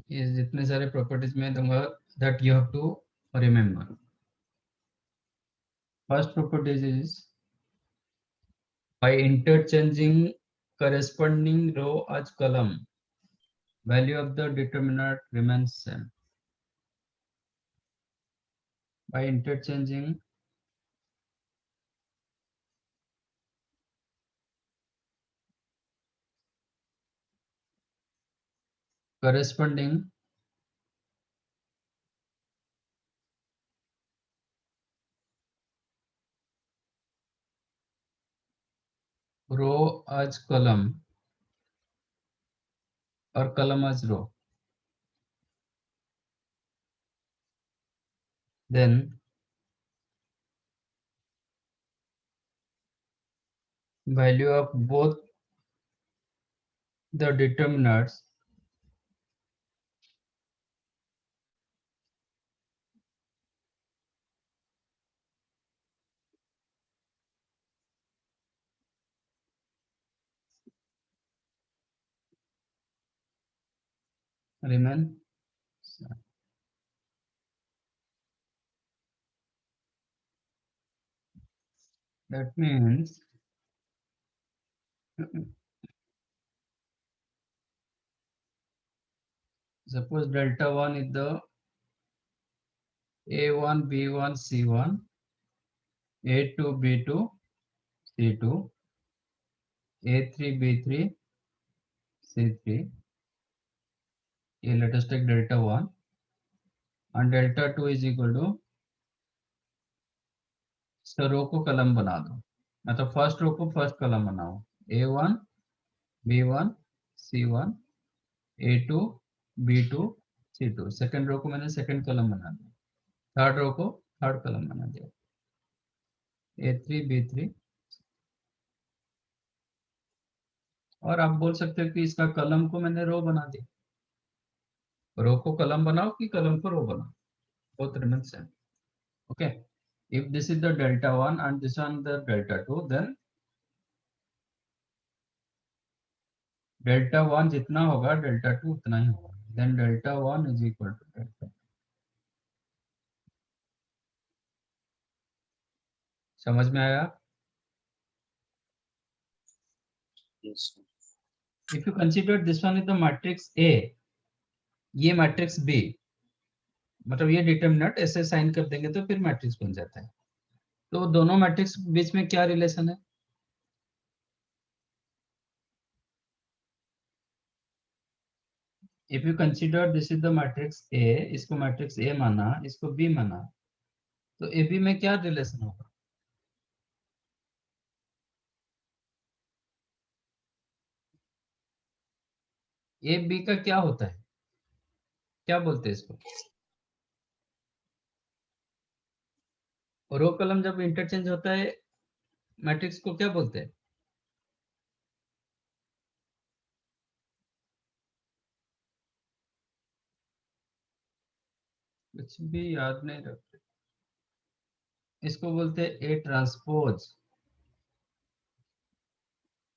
ये जितने सारे प्रॉपर्टीज में दूंगा that you have to remember. First properties is by interchanging corresponding row as column, value of the determinant remains same. By interchanging corresponding row as column or column as row, then value of both the determinants remain same. That means suppose delta 1 is the A1, B1, C1, A2, B2, C2, A3, B3, C3. Let us take delta 1 and delta 2 is equal to रो को कलम बना दो, मतलब first row को first कलम बनाओ, A1, B1, C1, A2, B2, C2. Second row को मैंने सेकंड कलम बना दिया, थर्ड रो को थर्ड कलम बना दिया, A3, B3. और आप बोल सकते हो कि इसका कलम को मैंने रो बना दिया, रो को कलम बनाओ कि कलम को रो बनाओ, both remain same. Okay, if this is the delta 1 and this one the delta 2, then delta 1 जितना होगा delta 2 उतना ही होगा, then delta 1 is equal to delta. समझ में आया? Yes, sir. If you consider this one is the matrix A, ये matrix B, मतलब ये डिटरमिनेंट ऐसे साइन कर देंगे तो फिर मैट्रिक्स बन जाता है. तो दोनों मैट्रिक्स बीच में क्या रिलेशन है? If you consider this is the matrix A, इसको मैट्रिक्स A माना, इसको B माना, तो AB में क्या रिलेशन होगा? ए बी का क्या होता है, क्या बोलते हैं इसको? रो कलम जब इंटरचेंज होता है मैट्रिक्स को क्या बोलते हैं? कुछ भी याद नहीं रखते, इसको बोलते हैं ए ट्रांसपोज.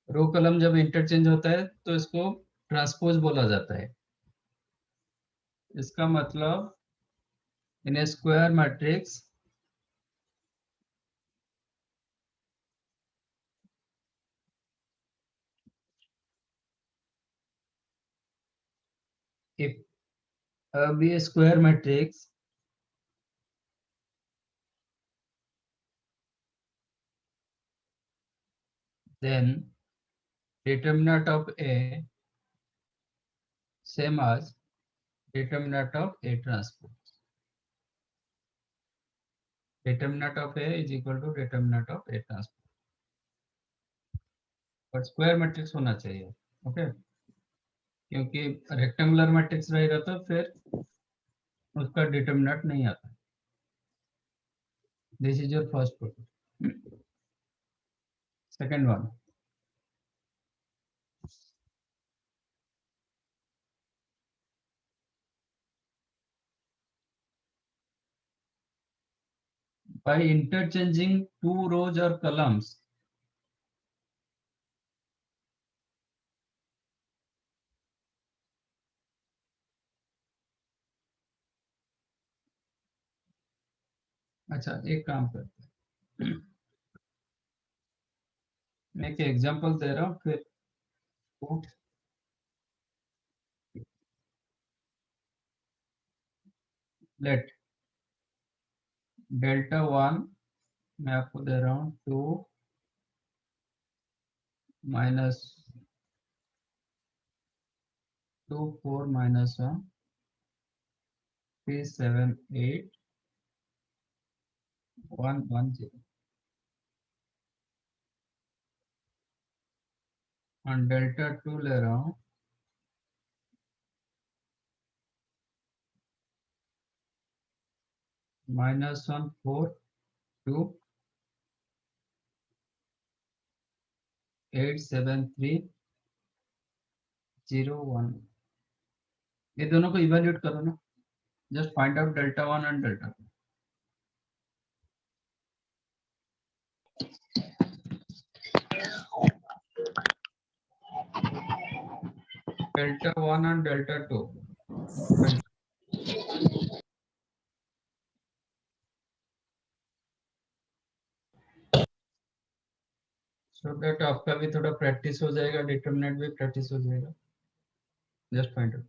रो कलम जब इंटरचेंज होता है तो इसको ट्रांसपोज बोला जाता है. इसका मतलब in a square matrix if be a square matrix then determinant of A same as determinant of A transpose. Determinant of A is equal to determinant of A transpose. और स्क्वायर मैट्रिक्स होना चाहिए, okay क्योंकि rectangular matrix रहेगा तो फिर उसका determinant नहीं आता. This is your first property. Second one, by interchanging two rows or columns अच्छा एक काम करते हैं, मैं एक एग्जांपल दे रहा हूँ फिर लेट डेल्टा वन मैं आपको दे रहा हूँ 2 माइनस 2 4 माइनस 1 3 7 8 1 1 0 और डेल्टा 2 ले रहा हूँ -1 4 2 8 7 3 0 1 ये दोनों को इवेल्यूएट करो ना, just find out delta one and delta two. Delta one and delta two so that आपका भी थोड़ा प्रैक्टिस हो जाएगा, डिटरमिनेंट भी प्रैक्टिस हो जाएगा। जस्ट फाइंड आउट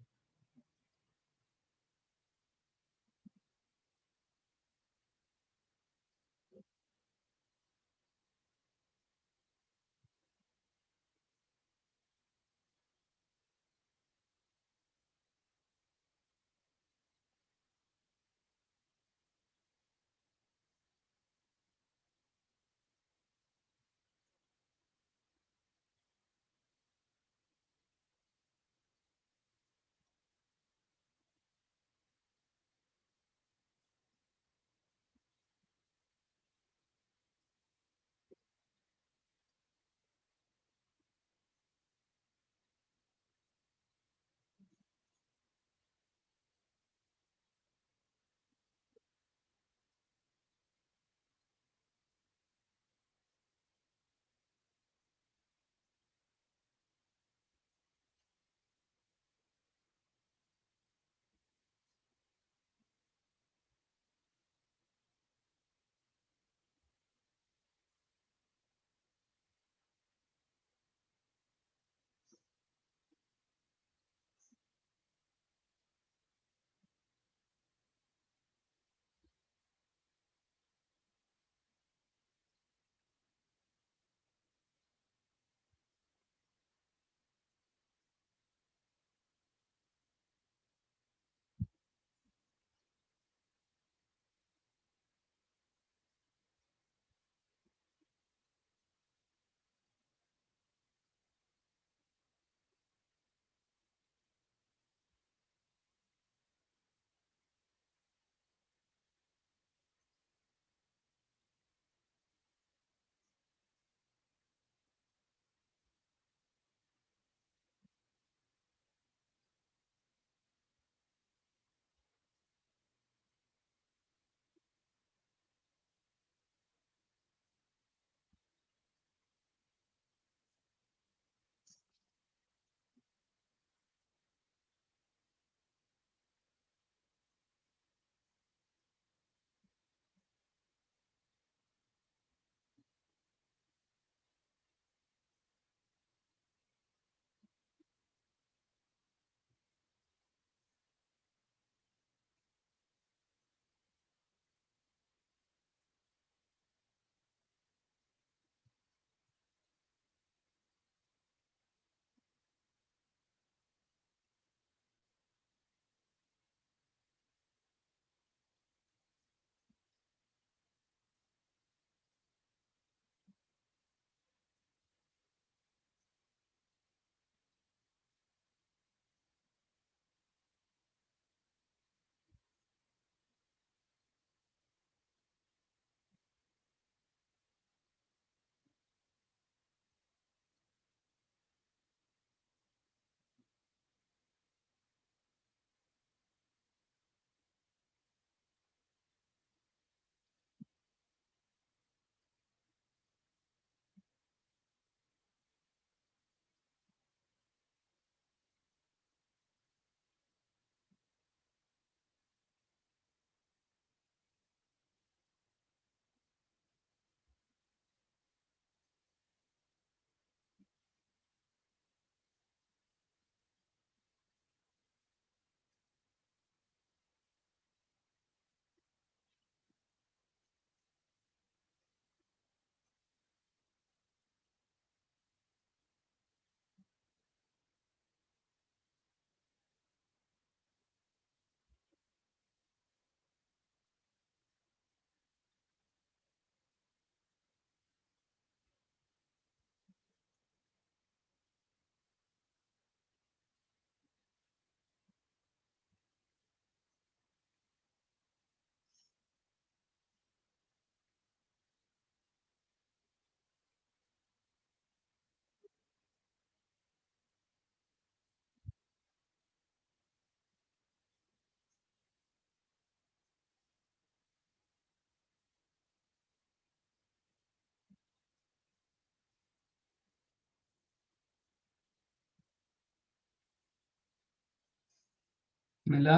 मिला?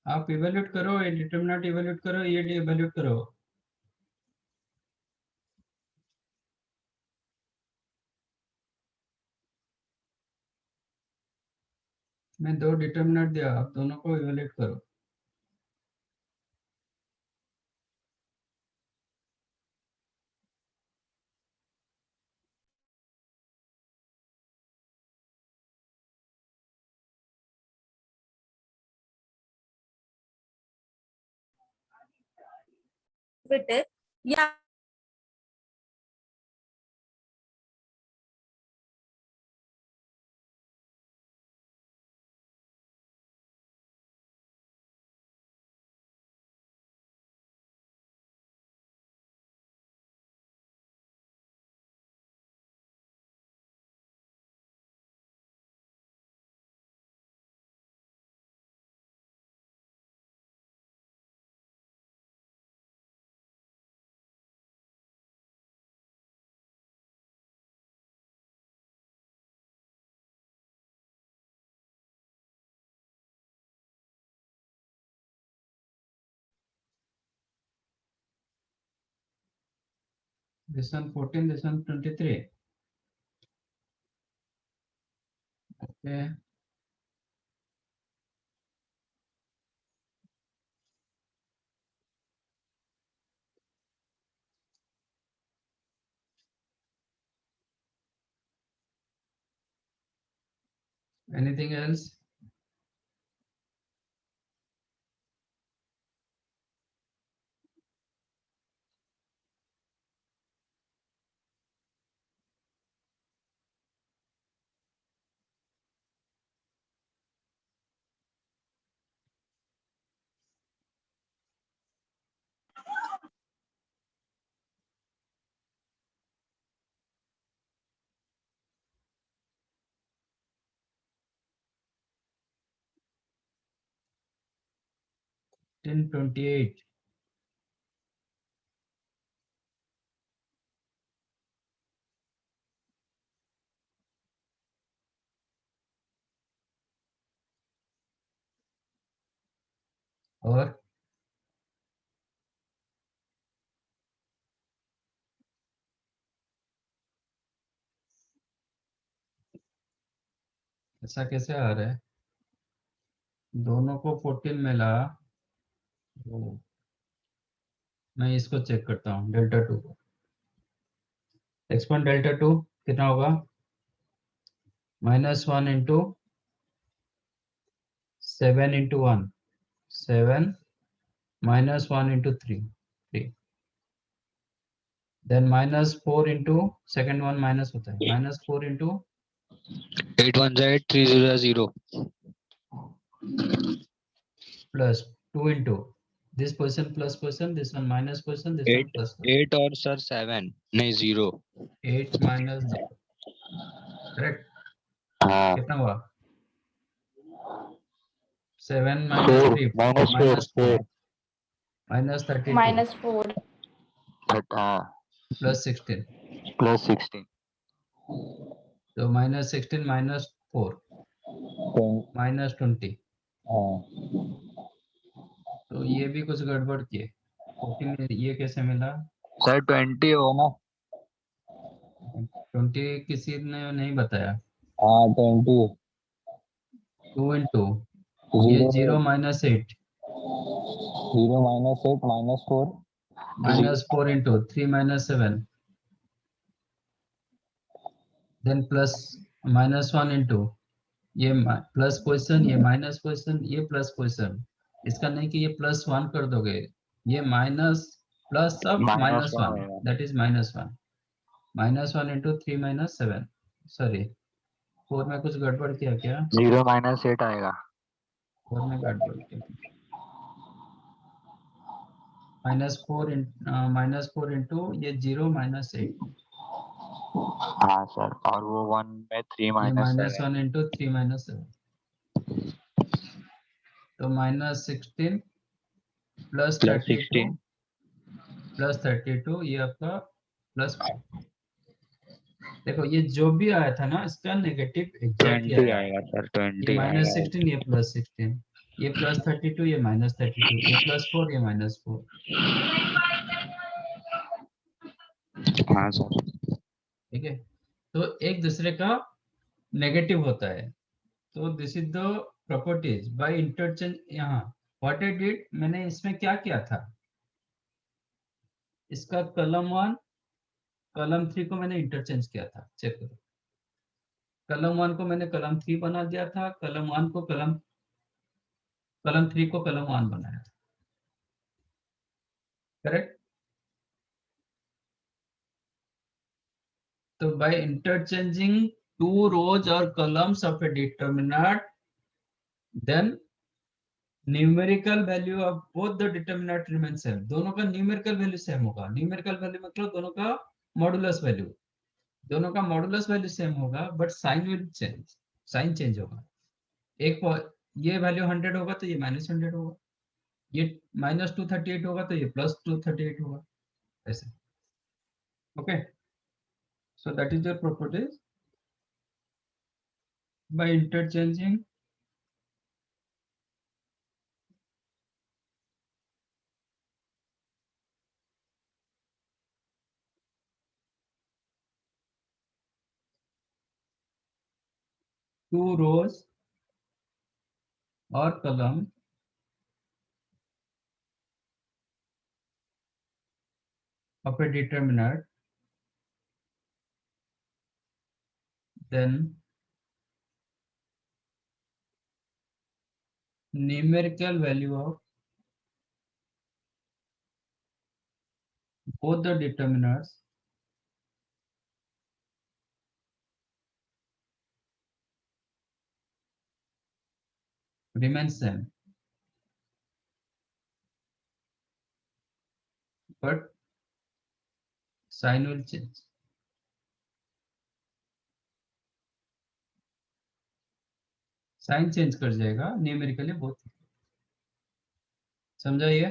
आप इवेल्यूट करो, ये डिटरमिनेंट इवेल्यूट करो, ये इवेल्यूट करो। मैं 2 डिटरमिनेंट दिया, आप दोनों को इवेल्यूट करो। बेटे या This one 14, this one 23. Okay. Anything else? Ten 28. और ऐसा कैसे आ रहा है? दोनों को 14 मिला। तो मैं इसको चेक करता हूँ, डेल्टा 2 को। एक्सपोनेंट डेल्टा 2 कितना होगा? -1 into 7 into 1, 7 -1 into 3, 3। Then -4 into second one minus होता है, -4 into 8 1 8 3 0 0 plus 2 into this person plus person, this one minus person, this one 8 plus 8 और सर 7 नहीं 0 8 माइनस 0, करेक्ट? हाँ कितना हुआ? 7 minus 3 minus 4 minus 32 -4 plus 16, plus 16 तो -16 माइनस 4 -20। तो ये भी कुछ गड़बड़ किए। 14 ये कैसे मिला? सर 20 हो ना? 20 किसी ने नहीं बताया। हाँ 20 2 इंटू ये 0 -8 0 -8 -4 -4 इंटू 3 -7 देन प्लस -1 इंटू ये प्लस पोजिशन, ये माइनस पोजिशन, ये प्लस पोजिशन। इसका नहीं कि ये +1 कर दोगे, ये माइनस प्लस सब -1, दैट इज -1 -1 इंटू 3 -7। सॉरी, 4 में कुछ गड़बड़ किया क्या? 0 -8 आएगा। 4 में गड़बड़ किया। -4 इंटू ये 0 -8, हाँ सर, और वो 1 में 3 ये -7 -1 इंटू 3 -7, तो -16 प्लस 32 16 +32 ये आपका +4। देखो ये जो भी आया था ना इसका नेगेटिव एग्जैक्ट ही 20 आया। आएगा सर, ये 20 आएगा। -16 ये +16, ये +32 ये -32, ये +4 ये -4। हाँ सर। ठीक है, तो एक दूसरे का नेगेटिव होता है। तो this is the properties by interchange. यहाँ व्हाट आई डिड, मैंने इसमें क्या किया था, इसका कलम 1 कलम 3 को मैंने इंटरचेंज किया था। चेक करो, कलम 1 को मैंने कलम 3 बना दिया था, कलम 1 को कलम 3 को कलम 1 बनाया था। करेक्ट। तो बाय इंटरचेंजिंग टू रोज और columns of a determinant, then numerical value of both the determinant remain same. दोनों का न्यूमेरिकल वैल्यू सेम होगा। न्यूमेरिकल वैल्यू मतलब दोनों का मॉडुलस वैल्यू, दोनों का मॉडुलस वैल्यू सेम होगा, but sign will change, sign change होगा। एक ये वैल्यू 100 होगा तो ये -100 होगा, ये -238 होगा तो ये +238 होगा, ऐसे। Okay, so that is your properties by interchanging two rows or column of a determinant, then numerical value of both the determinants remains same, but sign will change. Sign change कर जाएगा, न्यूमेरिकली बहुत। समझा ये?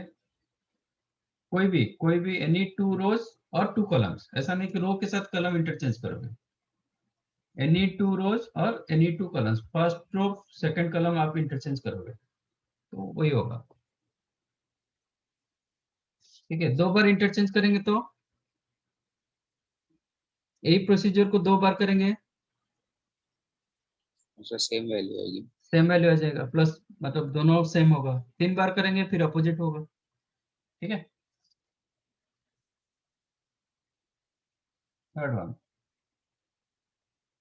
कोई भी any two rows और two columns, ऐसा नहीं कि रो के साथ कॉलम इंटरचेंज करोगे। एनी टू रोज और any two columns, first row second column आप इंटरचेंज करोगे तो वही होगा। ठीक है, 2 बार इंटरचेंज करेंगे तो यही प्रोसीजर को 2 बार करेंगे, सेम वैल्यू आएगी। सेम वैल्यू आ जाएगा, प्लस मतलब दोनों सेम होगा। 3 बार करेंगे फिर अपोजिट होगा। ठीक है, third one,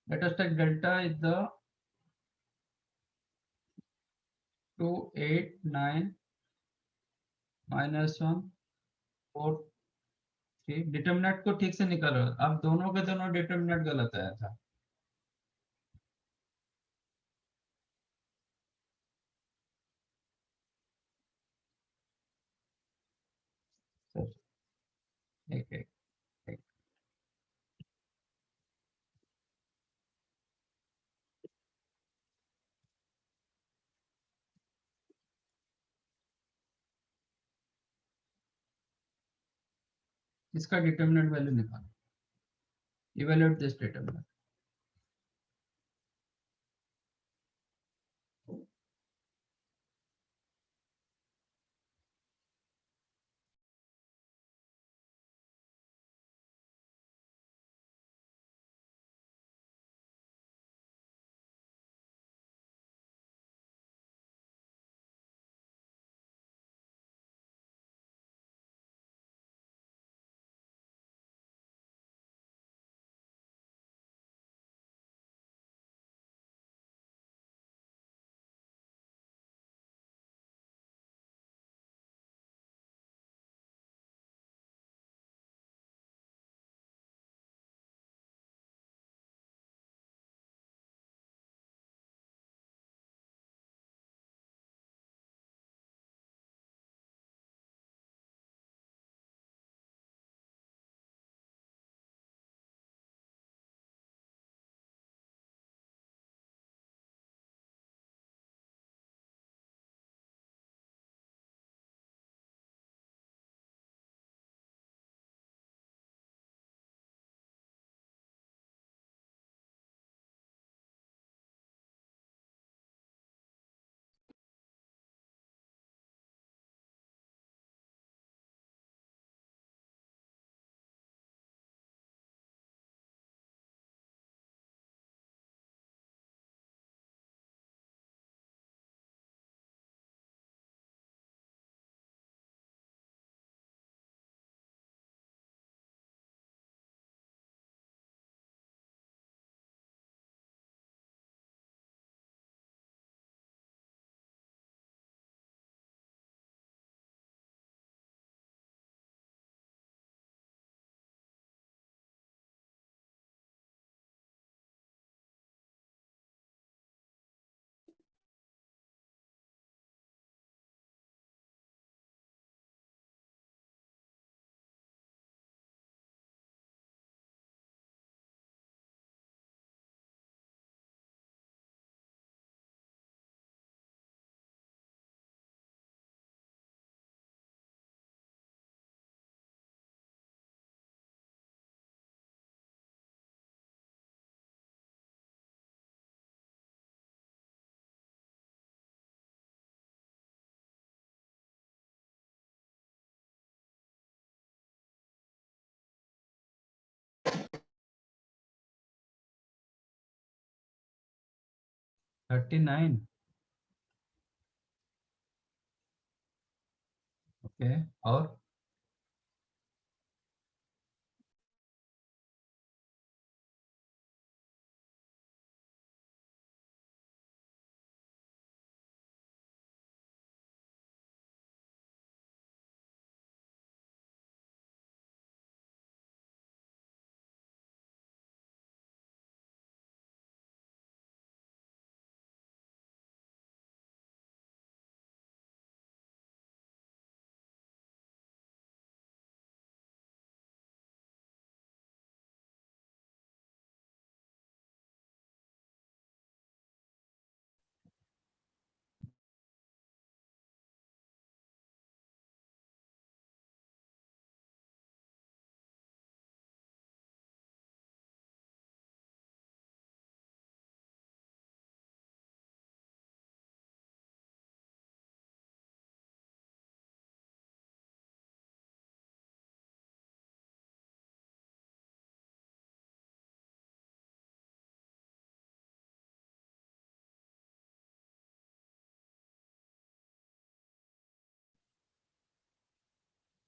let us take delta is the 289 -1 4 3। Determinant को ठीक से निकालो, अब दोनों के दोनों डिटरमिनेंट गलत आया था। एक एक एक इसका डिटरमिनेंट वैल्यू निकालो, इवैल्यूएट दिस डिटरमिनेंट। 39. ओके, और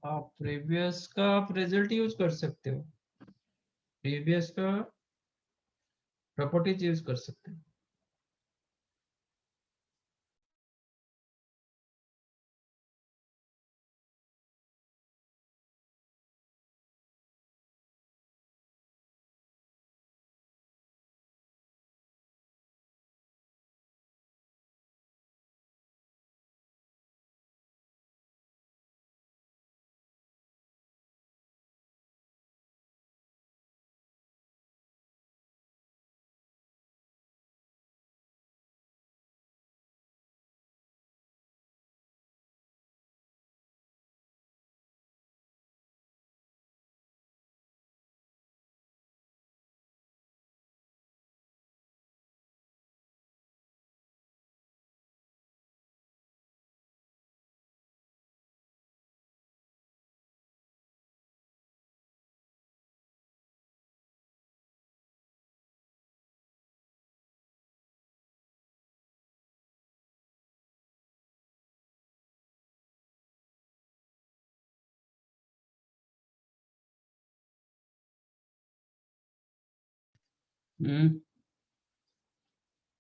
आप प्रीवियस का आप रिजल्ट यूज कर सकते हो, प्रीवियस का प्रॉपर्टीज यूज कर सकते हो।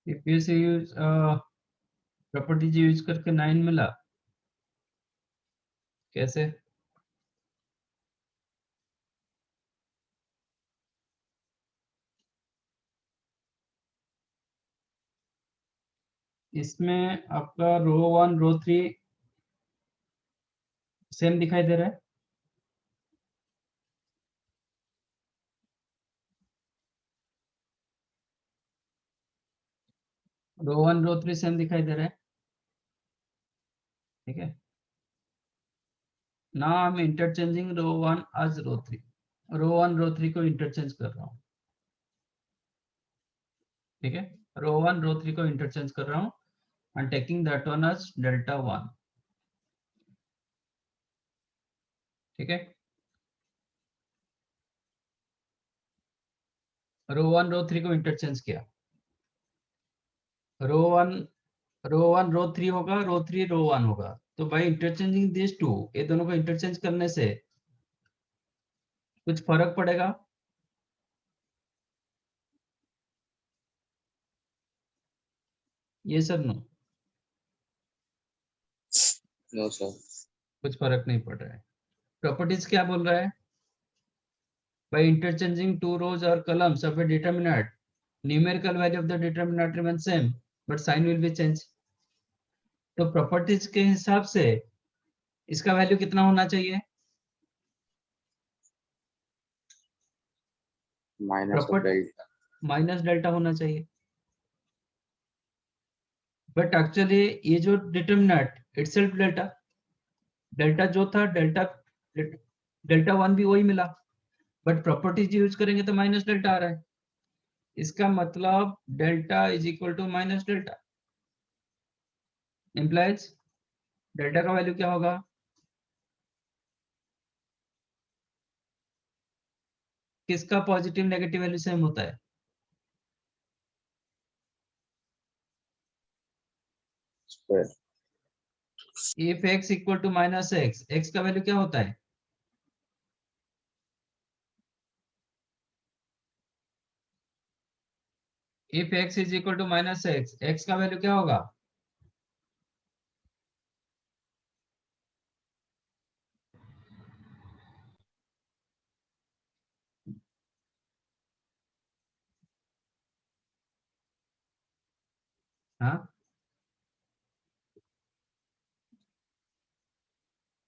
प्रीवियस यूज प्रॉपर्टीज यूज करके 9 मिला, कैसे? इसमें आपका रो 1 रो 3 सेम दिखाई दे रहा है। रो 1 रो 3 सेम दिखाई दे रहा है, ठीक है। Now I am interchanging row 1 as row 3, row 1 row 3 को इंटरचेंज कर रहा हूँ, ठीक है। रो 1 रो 3 को इंटरचेंज कर रहा हूँ and taking that one as delta 1, ठीक है। रो 1 रो 3 को इंटरचेंज किया, रो 1 रो 3 होगा, रो 3 रो 1 होगा। तो बाय इंटरचेंजिंग दिस टू, ये दोनों को इंटरचेंज करने से कुछ फर्क पड़ेगा? ये सब नो, नो सर। कुछ फर्क नहीं पड़ रहा है। प्रॉपर्टीज क्या बोल रहा है? बाय इंटरचेंजिंग टू रोज और columns of a determinant, numerical value of the determinant remains same but sign will be changed। तो प्रॉपर्टीज के हिसाब से इसका वैल्यू कितना होना चाहिए? Minus of delta. Minus delta होना चाहिए। बट एक्चुअली ये जो डिटरमिनेंट इटसेल्फ डेल्टा, डेल्टा जो था डेल्टा, डेल्टा 1 भी वही मिला, बट प्रॉपर्टीज यूज करेंगे तो माइनस डेल्टा आ रहा है। इसका मतलब delta is equal to minus delta, implies delta का वैल्यू क्या होगा? किसका पॉजिटिव नेगेटिव वैल्यू सेम होता है? square. If x equal to minus x, x का वैल्यू क्या होता है? If x is equal to minus x, x का वैल्यू क्या होगा? हाँ,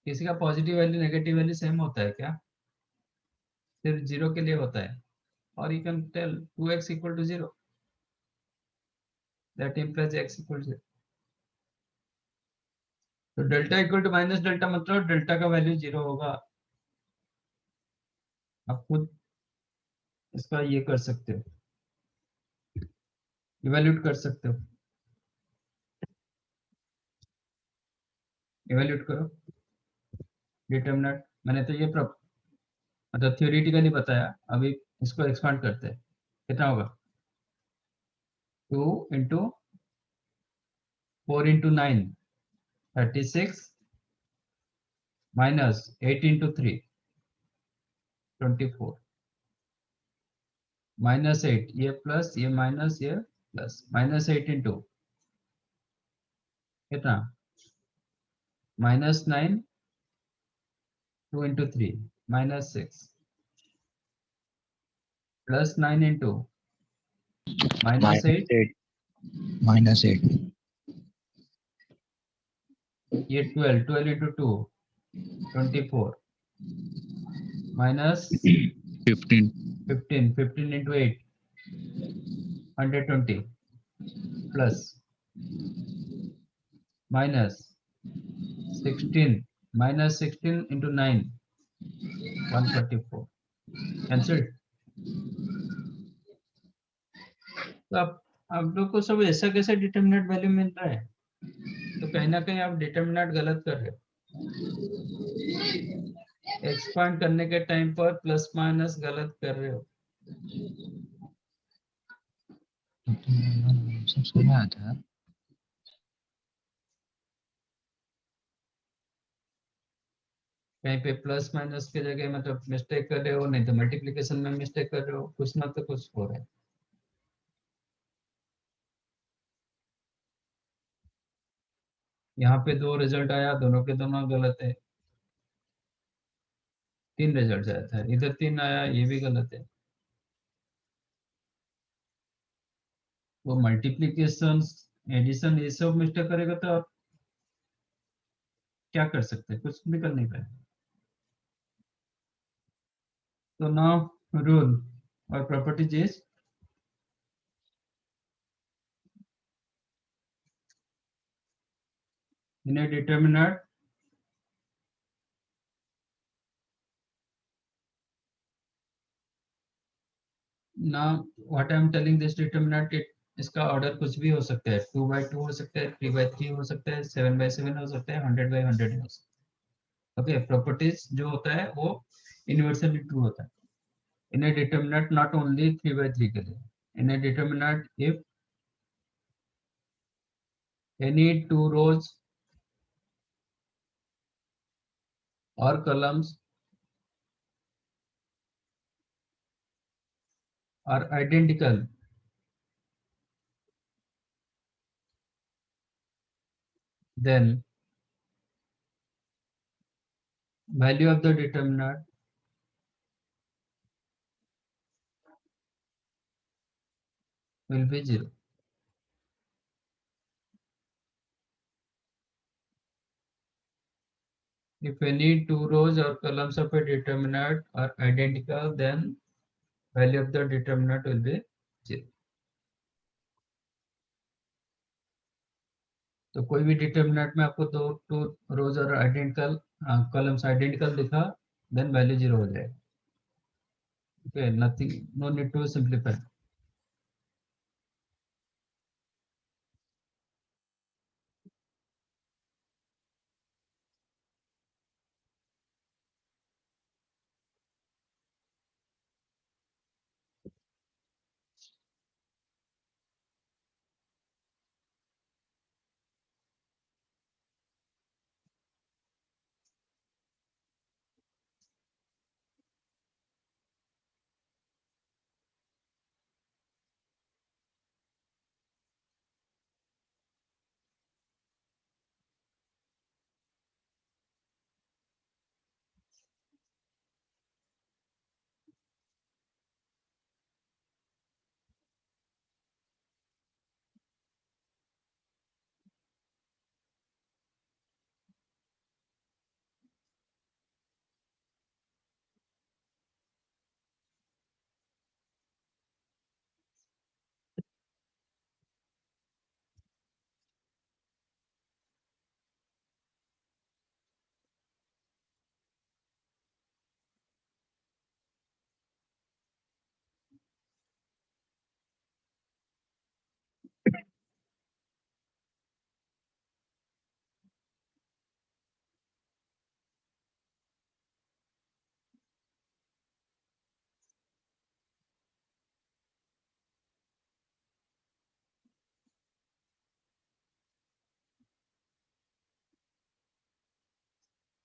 किसी का positive value negative value same होता है क्या? सिर्फ जीरो के लिए होता है। और you can tell 2x equal to zero, that implies x equal to. तो delta equal to minus delta मतलब डेल्टा का वैल्यू जीरो होगा। आप खुद इसका ये कर सकते हो, इवेल्यूट कर सकते हो। इवेल्यूट करो डिटरमिनेंट। मैंने तो ये मतलब थियोरेटिकली बताया, अभी इसको एक्सपांड करते हैं। कितना होगा? 2 into 4 into 9 36 minus 8 into 3 24 minus 8, ये प्लस ये माइनस ये प्लस, माइनस 8 इंटू कितना? Minus 9 2 into 3 minus 6 plus 9 into minus 8 -8 ये 12 12 into 2 24 minus 15 15 15 into 8 120 plus minus 16 minus 16 into 9 144 cancel. तो आप लोग को सब ऐसा कैसे डिटरमिनेंट वैल्यू मिल रहा है? तो कहीं ना कहीं आप डिटरमिनेंट गलत कर रहे हो। एक्सपांड करने के टाइम पर प्लस माइनस गलत कर रहे हो। सबसे में आता है। कहीं पे प्लस माइनस की जगह मतलब मिस्टेक कर रहे हो, नहीं तो मल्टीप्लिकेशन में मिस्टेक कर रहे हो, कुछ ना तो कुछ हो रहा है। यहाँ पे दो रिजल्ट आया, दोनों के दोनों गलत है। तीन रिजल्ट आया था, इधर तीन आया, ये भी गलत है। वो मल्टीप्लिकेशन एडिशन ये सब मिस्टेक करेगा तो आप क्या कर सकते हैं? कुछ भी कर नहीं पाए। तो नाउ रूल और properties is in a determinant now what I am telling this determinant, इसका ऑर्डर कुछ भी हो सकता है, 2 by 2 हो सकता है, 3 by 3 हो सकता है, 7 by 7 हो सकता है, 100 by 100 हो सकता है। ओके, प्रॉपर्टीज जो होता है वो यूनिवर्सली ट्रू होता है in a determinant, not only 3 by 3 के लिए। In a determinant if any two rows or columns are identical, then value of the determinant will be 0. If any two rows or columns of a determinant are identical, then value of the determinant will be 0. तो कोई भी determinant में आपको दो two rows और identical columns identical दिखा, then value 0 हो जाएगा। Okay, nothing, no need to simplify.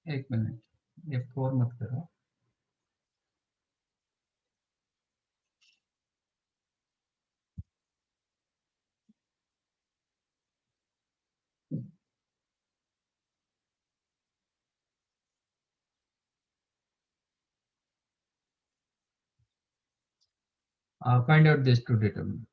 एक मिनट, F4 मत करो। Find out this to determine.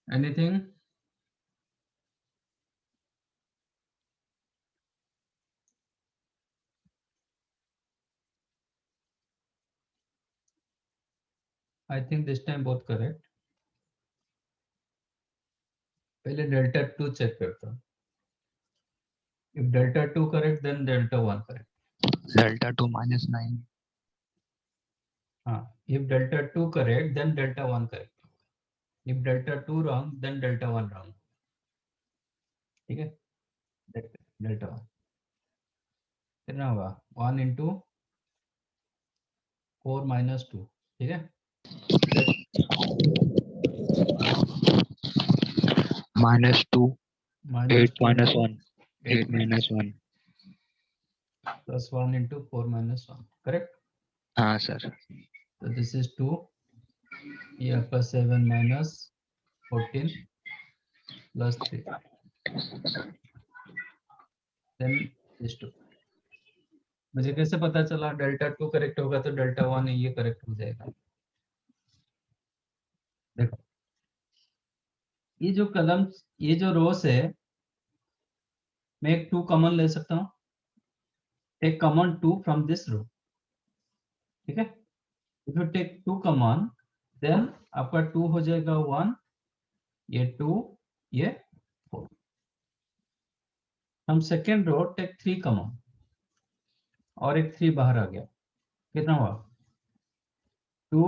Anything? I think this time both correct. पहले delta 2 check करता हूँ. If delta 2 correct, then delta 1 correct. Delta 2 minus 9. हाँ, if delta 2 correct, then delta 1 correct. If delta 2 wrong, then delta 1 wrong. ठीक है? Delta 1. कितना होगा? 1 into 4 minus 2. ठीक है? Minus 2. Minus 8 2 minus into 1. 8 minus 1. plus 1 into 4 minus 1. Correct? हाँ sir. So this is 2. Here plus 7 minus 14 plus 3. Then this 2. मुझे कैसे पता चला डेल्टा 2 करेक्ट होगा तो डेल्टा 1 ये करेक्ट हो जाएगा. देखो ये जो कलम, ये जो रोस है, मैं एक 2 कॉमन ले सकता हूँ. Take common 2 from this row. ठीक है? If you take 2 common, then आपका 2 हो जाएगा 1, ये 2, ये 4. हम सेकेंड रो टेक 3 कॉमन और एक 3 बाहर आ गया. कितना हुआ? 2,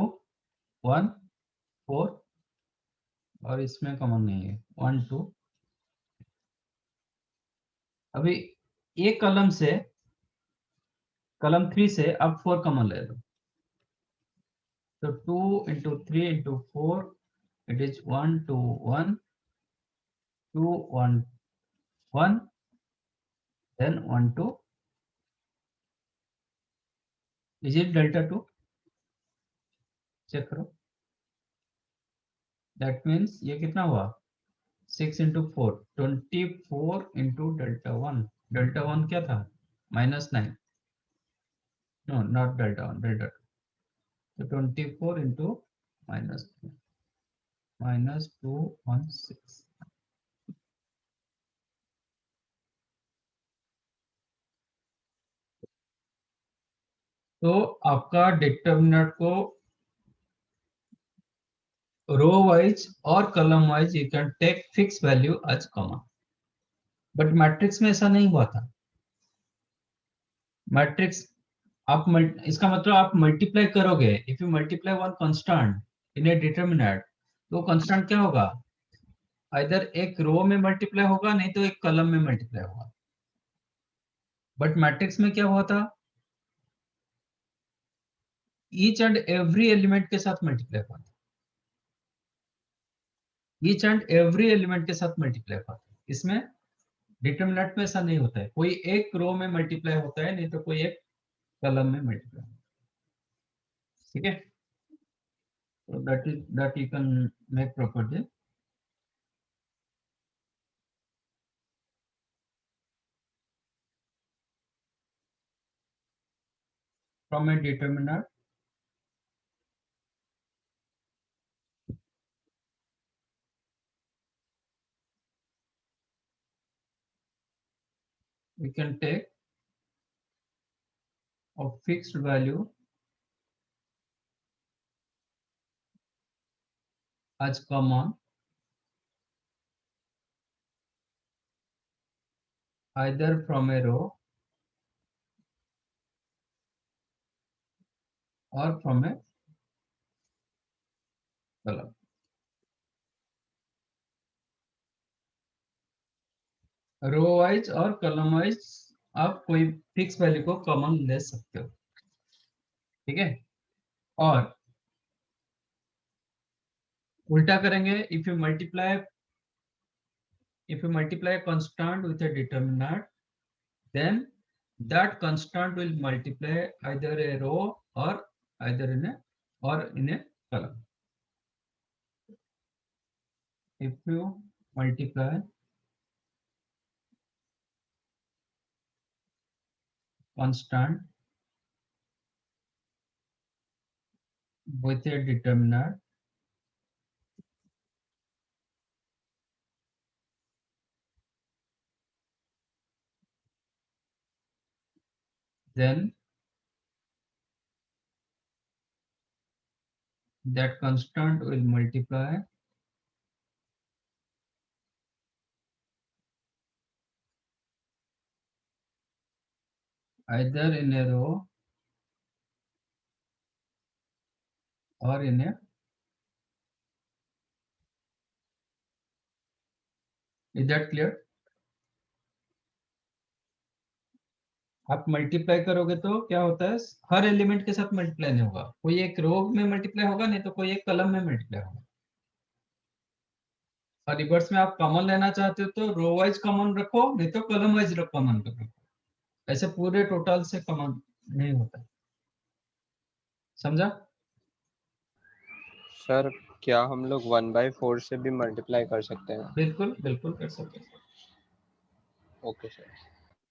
1, 4 और इसमें कॉमन नहीं है 1, 2. अभी एक कलम से, कलम 3 से अब 4 कॉमन ले लो. तो 2 into 3 into 4, it is 1, 2, 1, 2, 1, 1, then 1, 2. Is it delta 2? Check करो. That means ये कितना हुआ? 6 into 4, 24 into delta 1. Delta 1 क्या था? -9. No, not delta 1, delta 2. So 24 into -3, -216. तो आपका डिटर्मिनेंट को रो वाइज और column wise you can take fix value as common. But matrix में ऐसा नहीं हुआ था. मैट्रिक्स आप इसका मतलब आप मल्टीप्लाई करोगे. If you multiply one constant in a determinant, तो कांस्टेंट क्या होगा? आइदर एक रो में मल्टीप्लाई होगा, नहीं तो एक कॉलम में मल्टीप्लाई होगा. बट मैट्रिक्स में क्या हुआ था? ईच एंड एवरी एलिमेंट के साथ मल्टीप्लाई हुआ था. ईच एंड एवरी एलिमेंट के साथ मल्टीप्लाई हुआ था. इसमें डिटरमिनेंट में ऐसा नहीं होता है. कोई एक रो में मल्टीप्लाई होता है, नहीं तो कोई एक कॉलम में मल्टीप्लाई. ठीक है? So that you can make properly. From a determinant, we can take a fixed value as common either from a row or from a column. Row wise और कॉलम वाइज आप कोई fix value को common ले सकते हो. ठीक है? और उल्टा करेंगे. if you multiply a constant with a determinant, then that constant will multiply either a row or either in a column. If you multiply constant with a determinant, then that constant will multiply either in a row or in a, is that clear? आप multiply करोगे तो क्या होता है, हर element के साथ multiply नहीं होगा, कोई एक रो में मल्टीप्लाई होगा, नहीं तो कोई एक कलम में मल्टीप्लाई होगा। और रिवर्स में आप कॉमन लेना चाहते हो तो रो वाइज कॉमन रखो, नहीं तो कॉलम वाइज कॉमन रखो, ऐसे पूरे टोटल से कॉमन नहीं होता। समझा? सर क्या हम लोग 1/4 से भी मल्टीप्लाई कर सकते हैं? बिल्कुल बिल्कुल कर सकते हैं। Okay sir.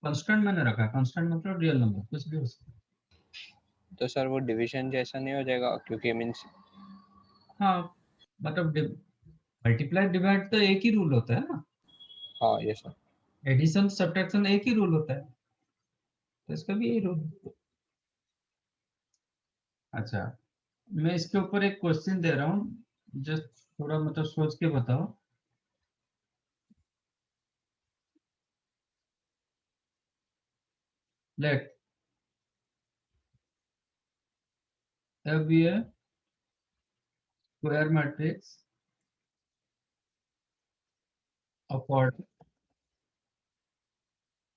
कांस्टेंट मैंने रखा है, कांस्टेंट मतलब रियल नंबर, कुछ भी हो सकता है। तो सर वो डिवीजन जैसा नहीं हो जाएगा, क्योंकि मीन्स हाँ मतलब मल्टीप्लाई डिवाइड तो एक ही रूल होता है ना, हाँ ये सर। एडिशन सब्ट्रैक्शन एक ही रूल होता है, तो इसका भी यही रूल। अच्छा, मैं इसके ऊपर एक क्वेश्चन दे रहा हूँ, जस्ट थोड़ा मतलब सोच के बताओ। लेट अब ये square matrix of order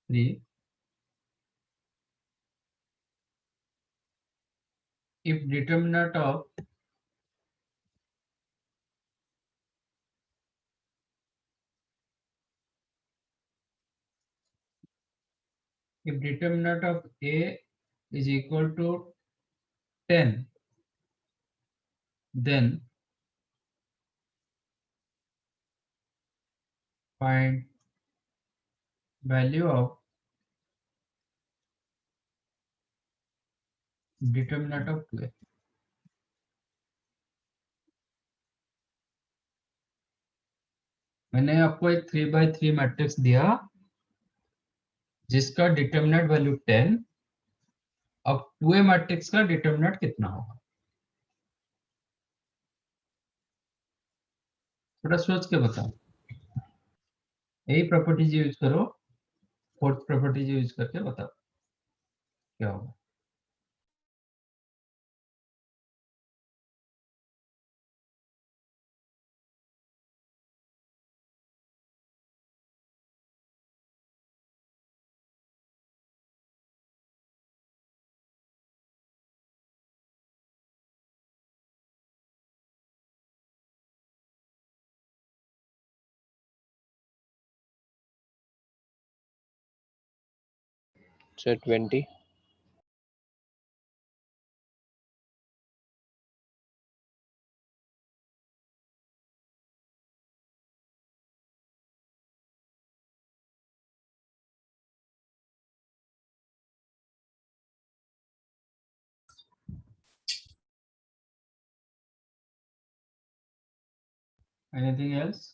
3 if determinant of A is equal to 10, then find value of determinant of 2A। मैंने आपको एक 3 by 3 मैट्रिक्स दिया जिसका डिटर्मिनेंट वैल्यू 10, अब 2A मैट्रिक्स का डिटर्मिनेंट कितना होगा, थोड़ा सोच के बताओ। यही प्रॉपर्टीज यूज करो, फोर्थ प्रॉपर्टीज यूज करके बताओ क्या होगा। Sir 20। Anything else?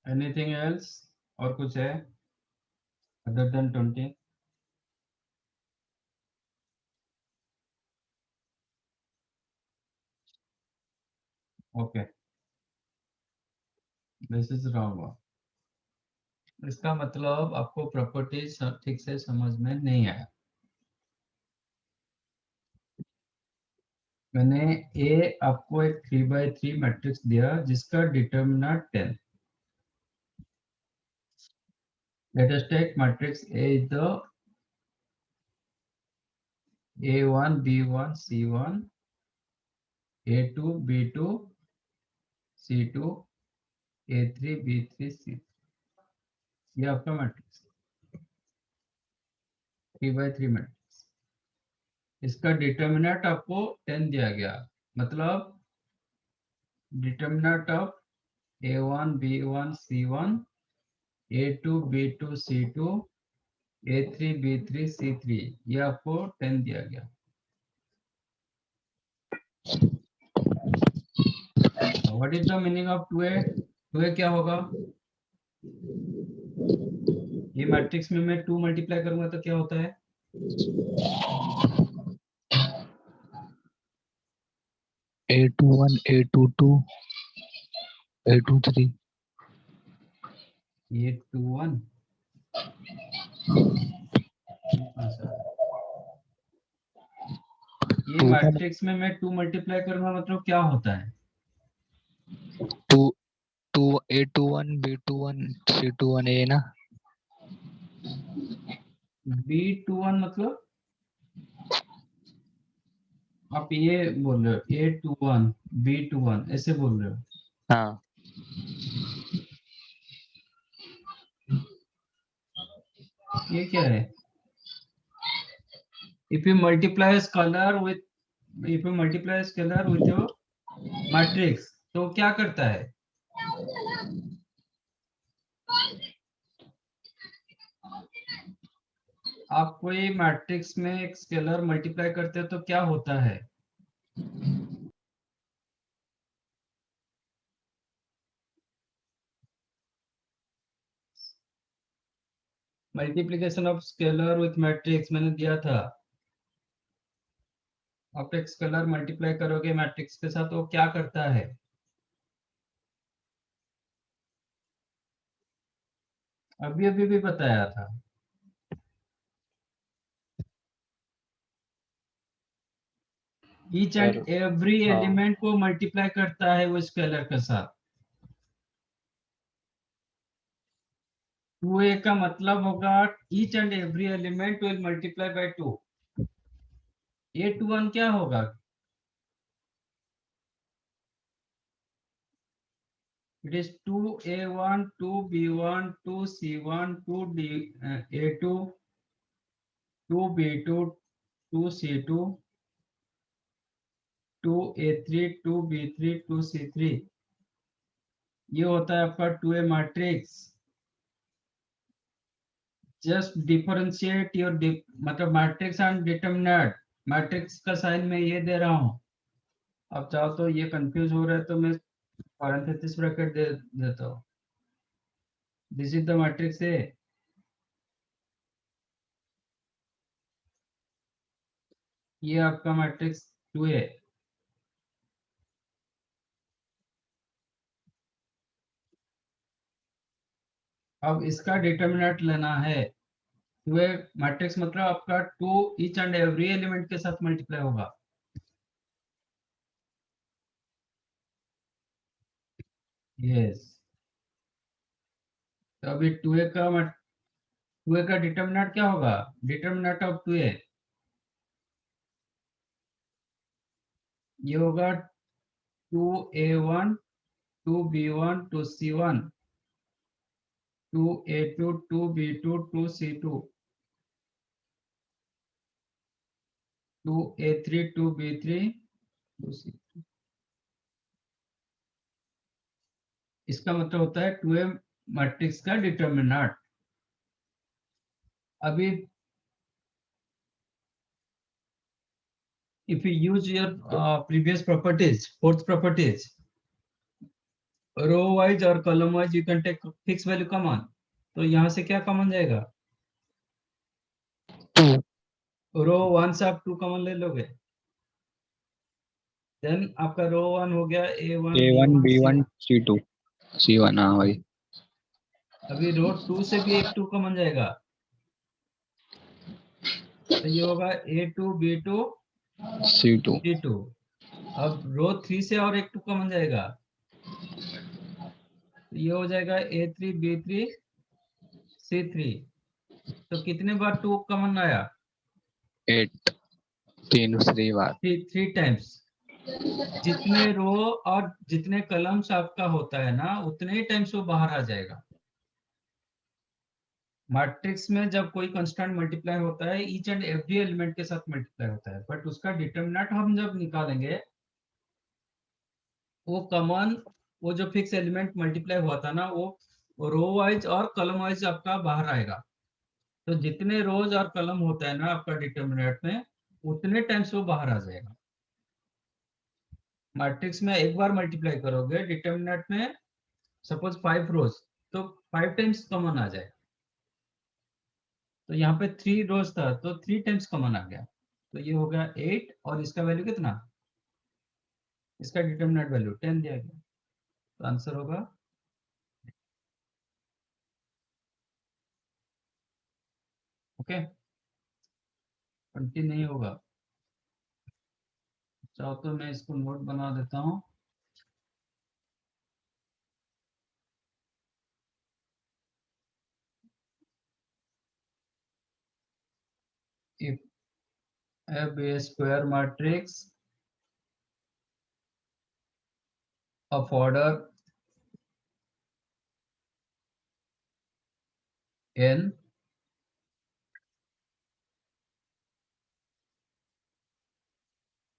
Anything else? और कुछ है other than 20? Okay, this is wrong one. इसका मतलब आपको प्रॉपर्टीज ठीक से समझ में नहीं आया। मैंने ए आपको एक 3x3 मैट्रिक्स दिया जिसका determinant 10। Let us take matrix A is the A1 B1 C1 A2 B2 C2 A3 B3 C3, ये आपका मैट्रिक्स 3x3 मैट्रिक्स। इसका डिटर्मिनेंट आपको 10 दिया गया, मतलब determinant of A1 B1 C1 A2 B2 C2 A3 B3 C3, ये आपको 10 दिया गया। What is the meaning of 2a? 2a क्या होगा? ये मैट्रिक्स में मैं 2 मल्टीप्लाई करूंगा तो क्या होता है? A21 A22 A23 ये 2 1 ये मैट्रिक्स में मैं 2 मल्टीप्लाई करूंगा मतलब क्या होता है? 2 A21 B21 C21 A ना। B21 मतलब आप ये बोल रहे हो A21 B21 ऐसे बोल रहे हो? हाँ ये क्या है? if you multiply a scalar with your matrix तो क्या करता है? आप कोई मैट्रिक्स में एक स्केलर मल्टीप्लाई करते हो तो क्या होता है? Multiplication of scalar with matrix मैंने दिया था। आप एक स्केलर मल्टीप्लाई करोगे मैट्रिक्स के साथ, वो क्या करता है? अभी अभी भी बताया था। ईच एंड एवरी हाँ। एलिमेंट को मल्टीप्लाई करता है वो स्केलर के साथ। 2a का मतलब होगा each and every element will multiply by 2। A21 क्या होगा? It is 2a1 2b1 2c1 2a2 2b2 2c2 2a3 2b3 2c3, ये होता है आपका 2a matrix. Just differentiate your मतलब मैट्रिक्स एंड डिटरमिनेंट। मैट्रिक्स का साइन मैं ये दे रहा हूं, अब चाहो तो ये कंफ्यूज हो रहा है तो मैं पैरेंथेसिस ब्रैकेट दे देता हूं। This is the matrix A, ये आपका मैट्रिक्स 2a। अब इसका डिटरमिनेंट लेना है। 2a मैट्रिक्स मतलब आपका 2 ईच एंड एवरी एलिमेंट के साथ मल्टीप्लाई होगा। यस, तो अभी 2a का डिटरमिनेंट क्या होगा? डिटरमिनेंट ऑफ 2a ये होगा 2a1 2b1 2c1 2a2 2b2 2c2 2a3 2b3 2c3। इसका मतलब होता है 2a मैट्रिक्स का डिटरमिनेंट। अभी if you use your previous properties, fourth properties, row wise और column wise you can take fixed value common, तो यहाँ से क्या कॉमन जाएगा? 2 रो 1 से आप 2 कॉमन ले लोगे, देन आपका रो 1 हो गया A1 A1 B1 B1 C1। C2 C1 हाँ भाई। अभी रो 2 से भी एक 2 कॉमन जाएगा, तो ये होगा A2 B2 C2 C2। अब रो 3 से और एक 2 कॉमन जाएगा, तो ये हो जाएगा A3 B3 C3। तो कितने बार 2 कॉमन आया? 8 3 बार। 3 टाइम्स। जितने रो और जितने कलम्स आपका होता है ना, उतने ही टाइम्स वो बाहर आ जाएगा। मैट्रिक्स में जब कोई कांस्टेंट मल्टीप्लाई होता है, ईच एंड एवरी एलिमेंट के साथ मल्टीप्लाई होता है, बट उसका डिटरमिनेंट हम जब निकालेंगे, वो कॉमन, वो जो फिक्स एलिमेंट मल्टीप्लाई हुआ था ना, वो रो वाइज और कॉलम वाइज आपका बाहर आएगा। तो जितने रोज और कॉलम होता है ना आपका डिटरमिनेंट में, उतने टाइम्स वो बाहर आ जाएगा। मैट्रिक्स में एक बार मल्टीप्लाई करोगे डिटरमिनेंट में, सपोज 5 रोज, तो 5 टाइम्स कॉमन आ जाएगा। तो यहाँ पे 3 रोज था तो 3 टाइम्स कॉमन आ गया, तो ये हो गया 8। और इसका वैल्यू कितना? इसका डिटरमिनेंट वैल्यू 10 दिया गया, तो आंसर होगा। ओके, 20 नहीं होगा। चाहो तो मैं इसको नोट बना देता हूँ। if a square matrix of order n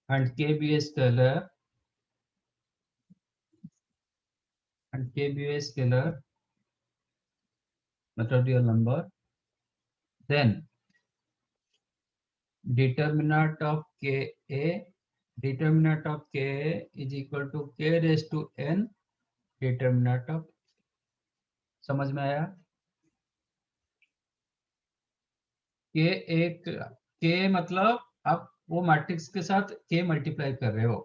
and k be a scalar मतलब real number, then determinant of ka is equal to k raised to n determinant of। समझ में आया? के एक के मतलब आप वो मैट्रिक्स के साथ के मल्टीप्लाई कर रहे हो।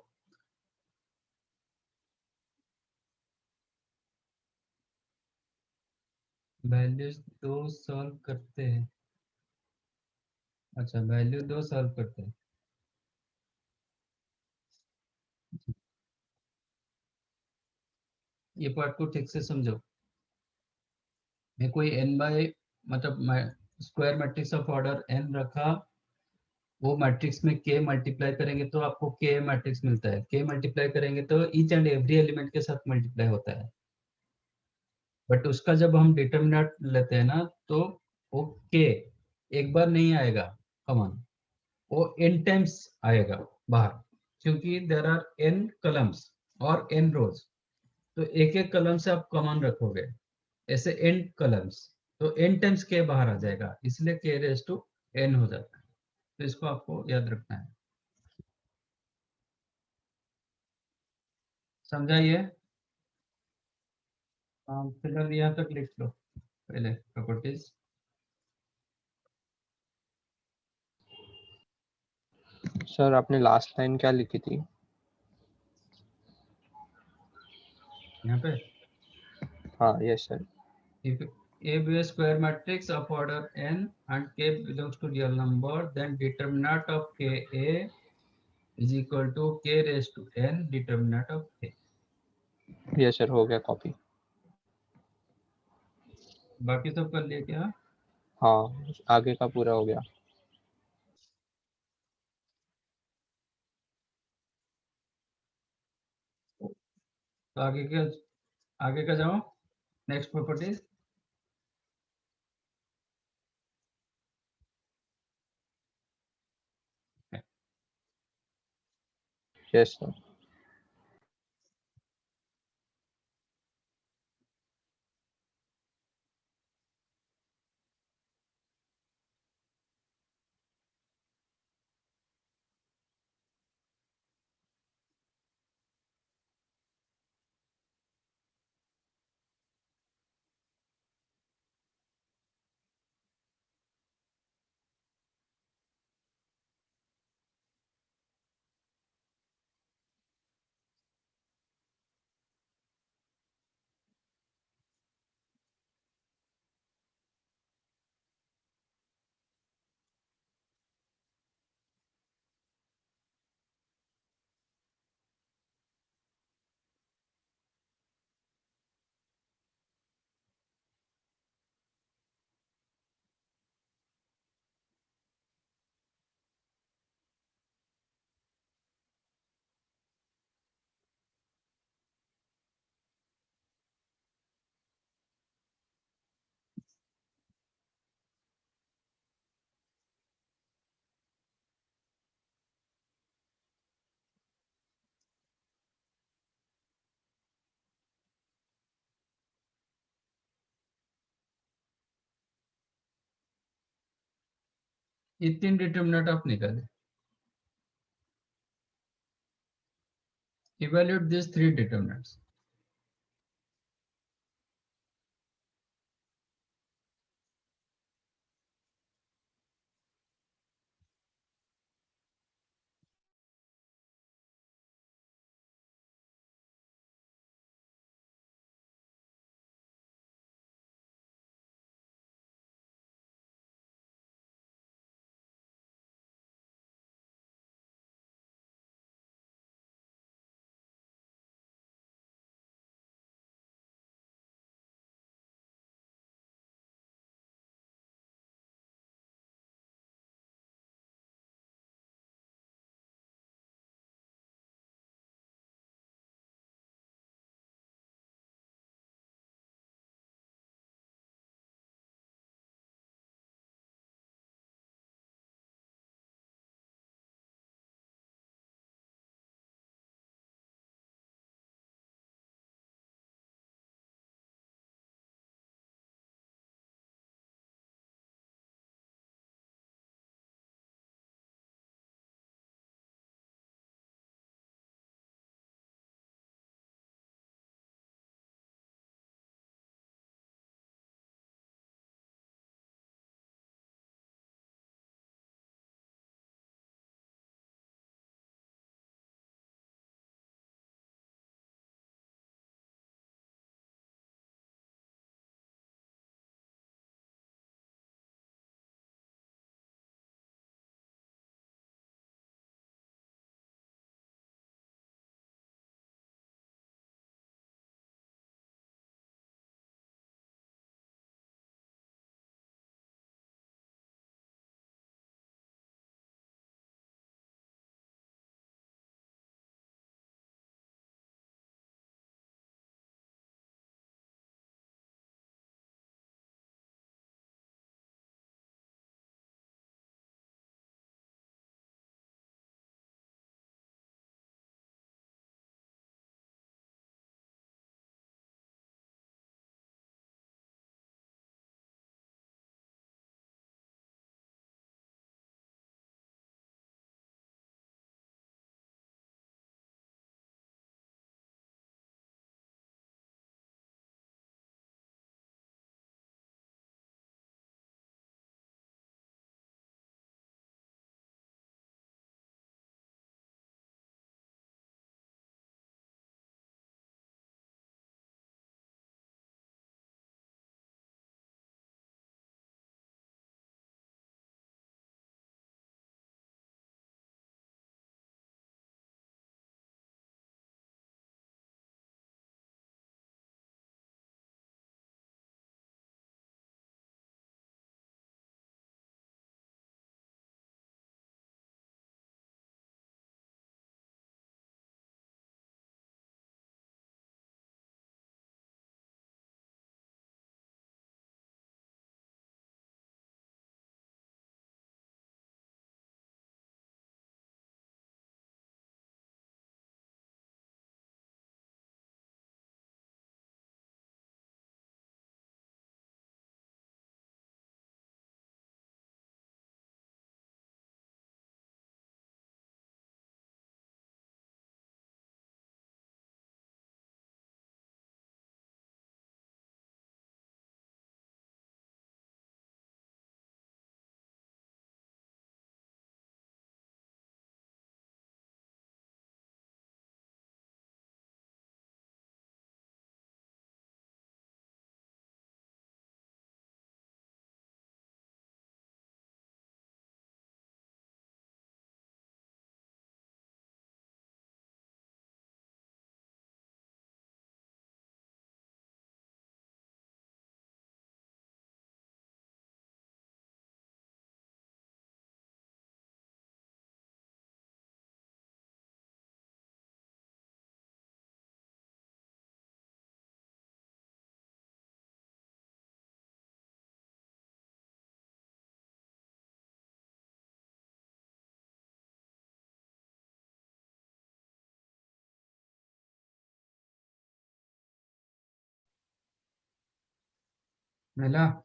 वैल्यूज 2 सॉल्व करते हैं। अच्छा, वैल्यू 2 सॉल्व करते हैं। ये पार्ट को ठीक से समझो। मैं कोई n बाय मतलब square matrix of order n रखा, वो मैट्रिक्स में k मल्टीप्लाई करेंगे तो आपको k मैट्रिक्स मिलता है। k मल्टीप्लाई करेंगे तो ईच एंड एवरी एलिमेंट के साथ मल्टीप्लाई होता है, बट उसका जब हम डिटरमिनेंट लेते हैं ना, तो वो k एक बार नहीं आएगा कॉमन, वो n टाइम्स आएगा बाहर, क्योंकि देयर आर n कॉलम्स और n रोज। तो एक एक कॉलम से आप कॉमन रखोगे, ऐसे n कॉलम्स, तो n टाइम्स k बाहर आ जाएगा, इसलिए k रेज टू n हो जाता है। तो इसको आपको याद रखना है। समझाइए। फिलहाल यहाँ तक लिख लो पहले प्रॉपर्टीज। सर आपने लास्ट लाइन क्या लिखी थी? यहाँ पे हाँ yes sir. if A be a square matrix of order n and k belongs to real number, then determinant of ka is equal to k raised to n determinant of k। Yes sir, हो गया copy. बाकी सब कर लिए क्या? हाँ, आगे का पूरा हो गया। तो आगे का जाओ, नेक्स्ट प्रॉपर्टीज। Yes sir. ये 3 डिटर्मिनेंट आप निकाले. Evaluate these 3 determinants. मिला.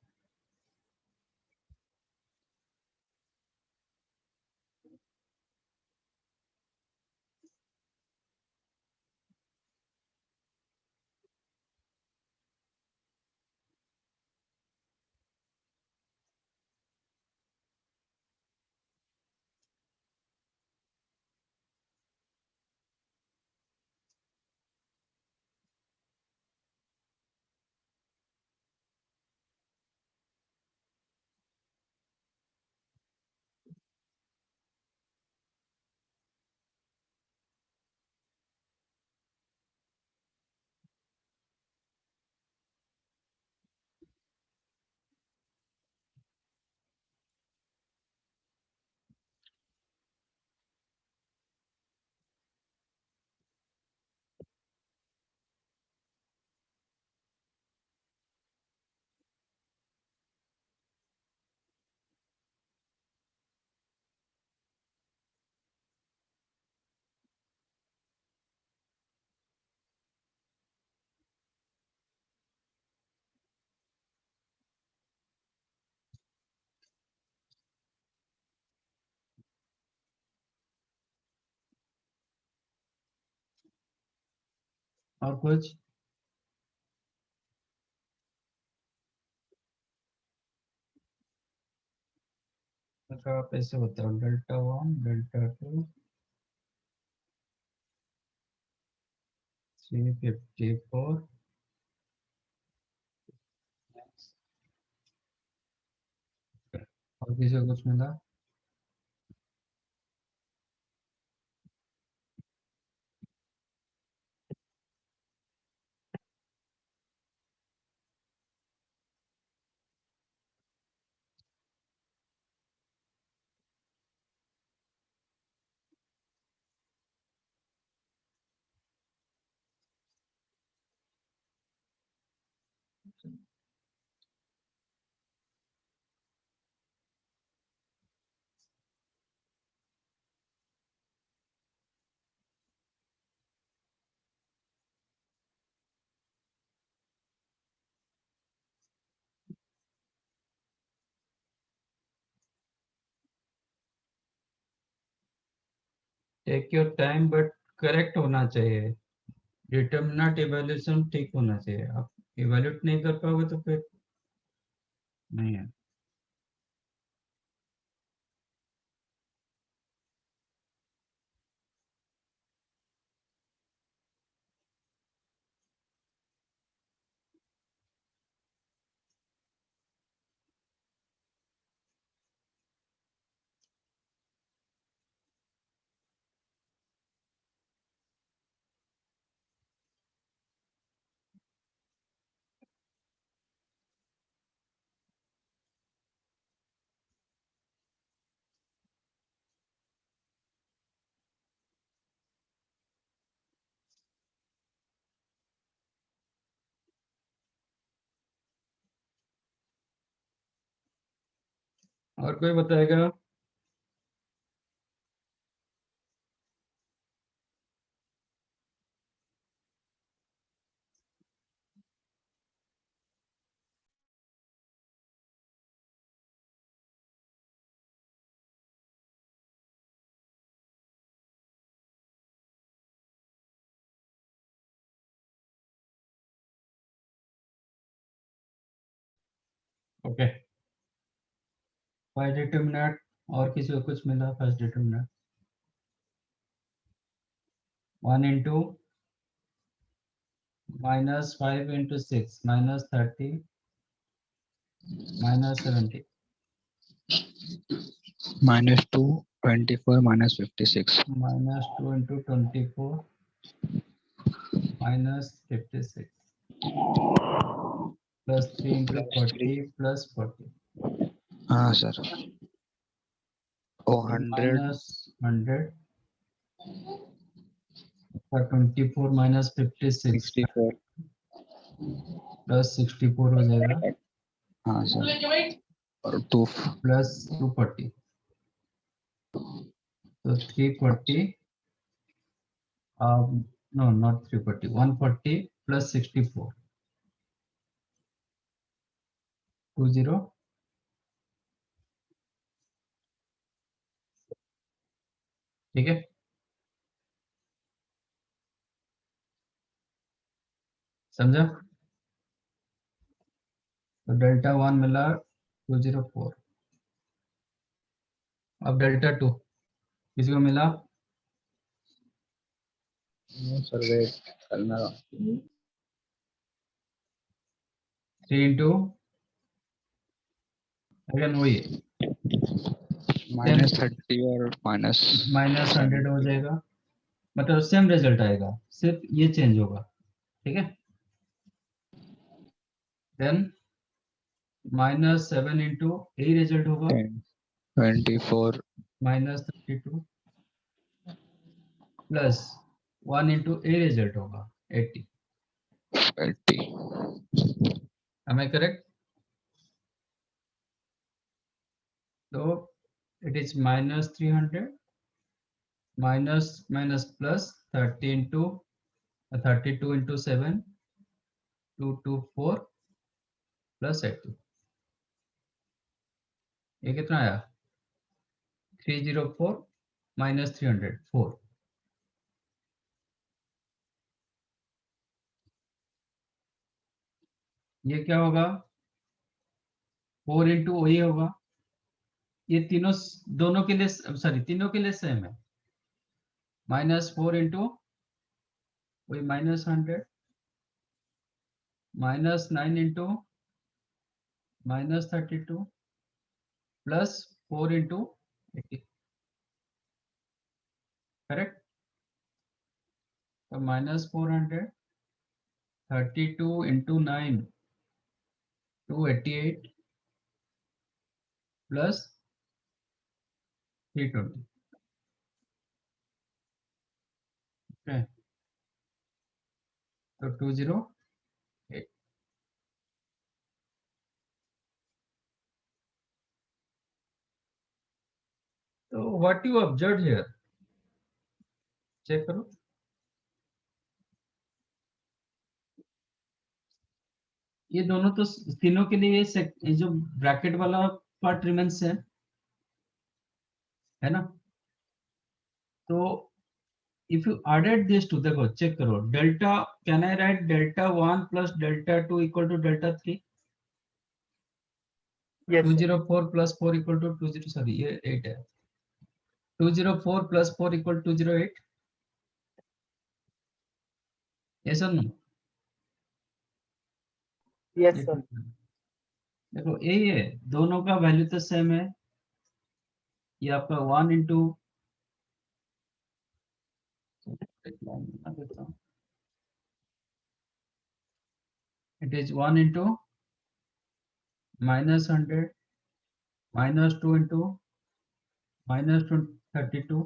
और कुछ? तो आप ऐसे बताओ, डेल्टा 1, डेल्टा 2, 354, और किसी को कुछ मिला? Take your time, but correct होना चाहिए। डिटर्मिनेंट इवैल्यूएशन ठीक होना चाहिए। आप इवैल्यूएट नहीं कर पाओगे तो फिर नहीं है। और कोई बताएगा? Okay, first determinant. और किसी को कुछ मिला? First determinant 1 into -5 into 6 -30 -70 -2, 24, -56. -2 into 24 -56 +3 into 40 +40 हाँ सर। ओ तो 100, -100 और 24 -56 64। +64 हो जाएगा हाँ सर। और 2 +240 तो 340 no not 340 140 +64 20 ठीक है। समझा? तो डेल्टा 1 मिला 204। अब डेल्टा 2 किसी को मिला? सर वेट करना। 3 इंटू अगेन वही -30 और -100 हो -70। जाएगा, मतलब सेम रिजल्ट आएगा, सिर्फ ये चेंज होगा। ठीक है। देन -7 इंटू यही रिजल्ट होगा 24। -32 प्लस 1 इंटू ए रिजल्ट होगा 80। 80। am I correct? So it is -300 minus plus 30 into 32 into 7 224 plus 80। ये कितना आया? 304 -300 4। ये क्या होगा 4 इंटू वही होगा, ये तीनों दोनों के लिए सॉरी तीनों के लिए सेम है, -4 इंटू वही -100 -9 इंटू -32 +4 इंटू 80, करेक्ट। तो -400 32 इंटू 9 288 प्लस 320, ओके। तो 208। तो what you observe here, check करो। ये दोनों तो तीनों के लिए ये जो ब्रैकेट वाला पार्ट रिमेन्स है ना। तो if you added this two, देखो चेक करो, delta can I write delta 1 plus delta 2 equal to delta 3, Yes, sir. 204 plus 4 equal to 20, sorry ये 8 है, 204 plus 4 equal 208, yes or no? Yes, sir. देखो यही है, दोनों का वैल्यू तो सेम है। ये आपका 1 into, it is 1 into -100 -2 into -32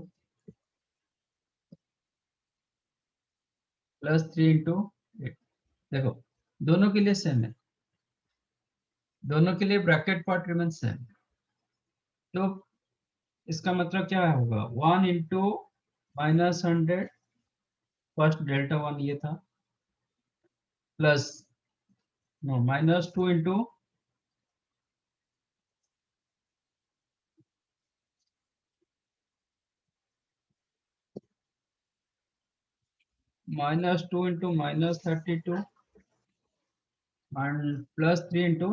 +3 into 8। देखो दोनों के लिए सेम है, दोनों के लिए ब्रैकेट पार्ट रिमेन सेम। तो इसका मतलब क्या होगा 1 इंटू -100 फर्स्ट डेल्टा 1 ये था, plus no -2 into -2 into -32 and +3 into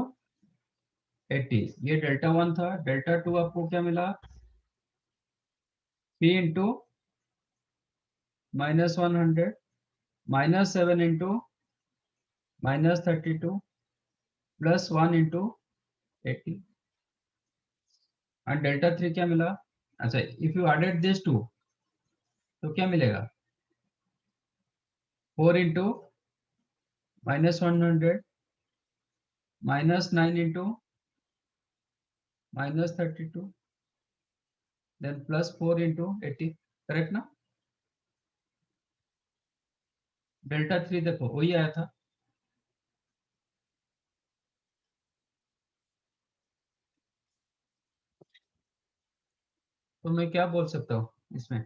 80, ये डेल्टा 1 था। डेल्टा 2 आपको क्या मिला 3 into -100 -7 into -32 +1 into 80 and delta 3 क्या मिला। अच्छा if you added this two तो क्या मिलेगा 4 into -100 -9 into -32 then +4 into 80, correct ना। डेल्टा 3 देखो वही आया था। तो मैं क्या बोल सकता हूँ इसमें,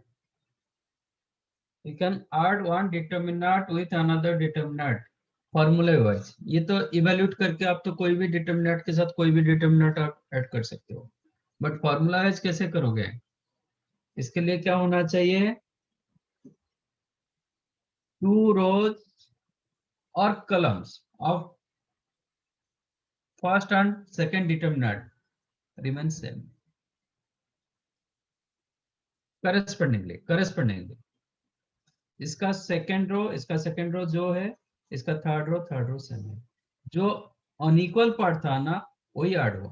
you can add one determinant with another determinant फॉर्मूले वाइज। ये तो इवेल्यूट करके आप तो कोई भी डिटर्मिनेंट के साथ कोई भी डिटर्मिनेंट ऐड कर सकते हो, बट फॉर्मूला वाइज कैसे करोगे। इसके लिए क्या होना चाहिए 2 रोज और columns of first and second determinant remain same correspondingly. इसका सेकंड रो जो है, इसका थर्ड रो सेम है। जो अनइक्वल पार्ट था ना वही ऐड हो,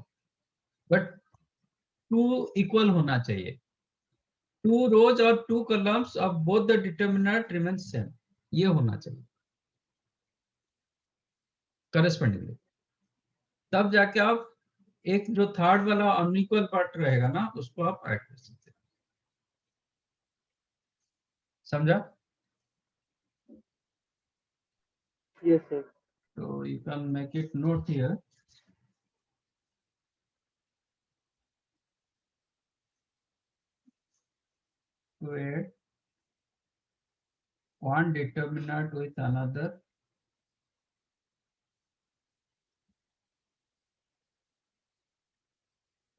बट 2 इक्वल होना चाहिए। 2 रोज और 2 columns of both the determinant remain same, ये होना चाहिए करस्पॉन्डिंगली। तब जाके आप एक जो थर्ड वाला अनइक्वल पार्ट रहेगा ना उसको आप ऐड कर सकते हैं, समझा। Yes, sir. तो you can make it note here, to add one determinant with another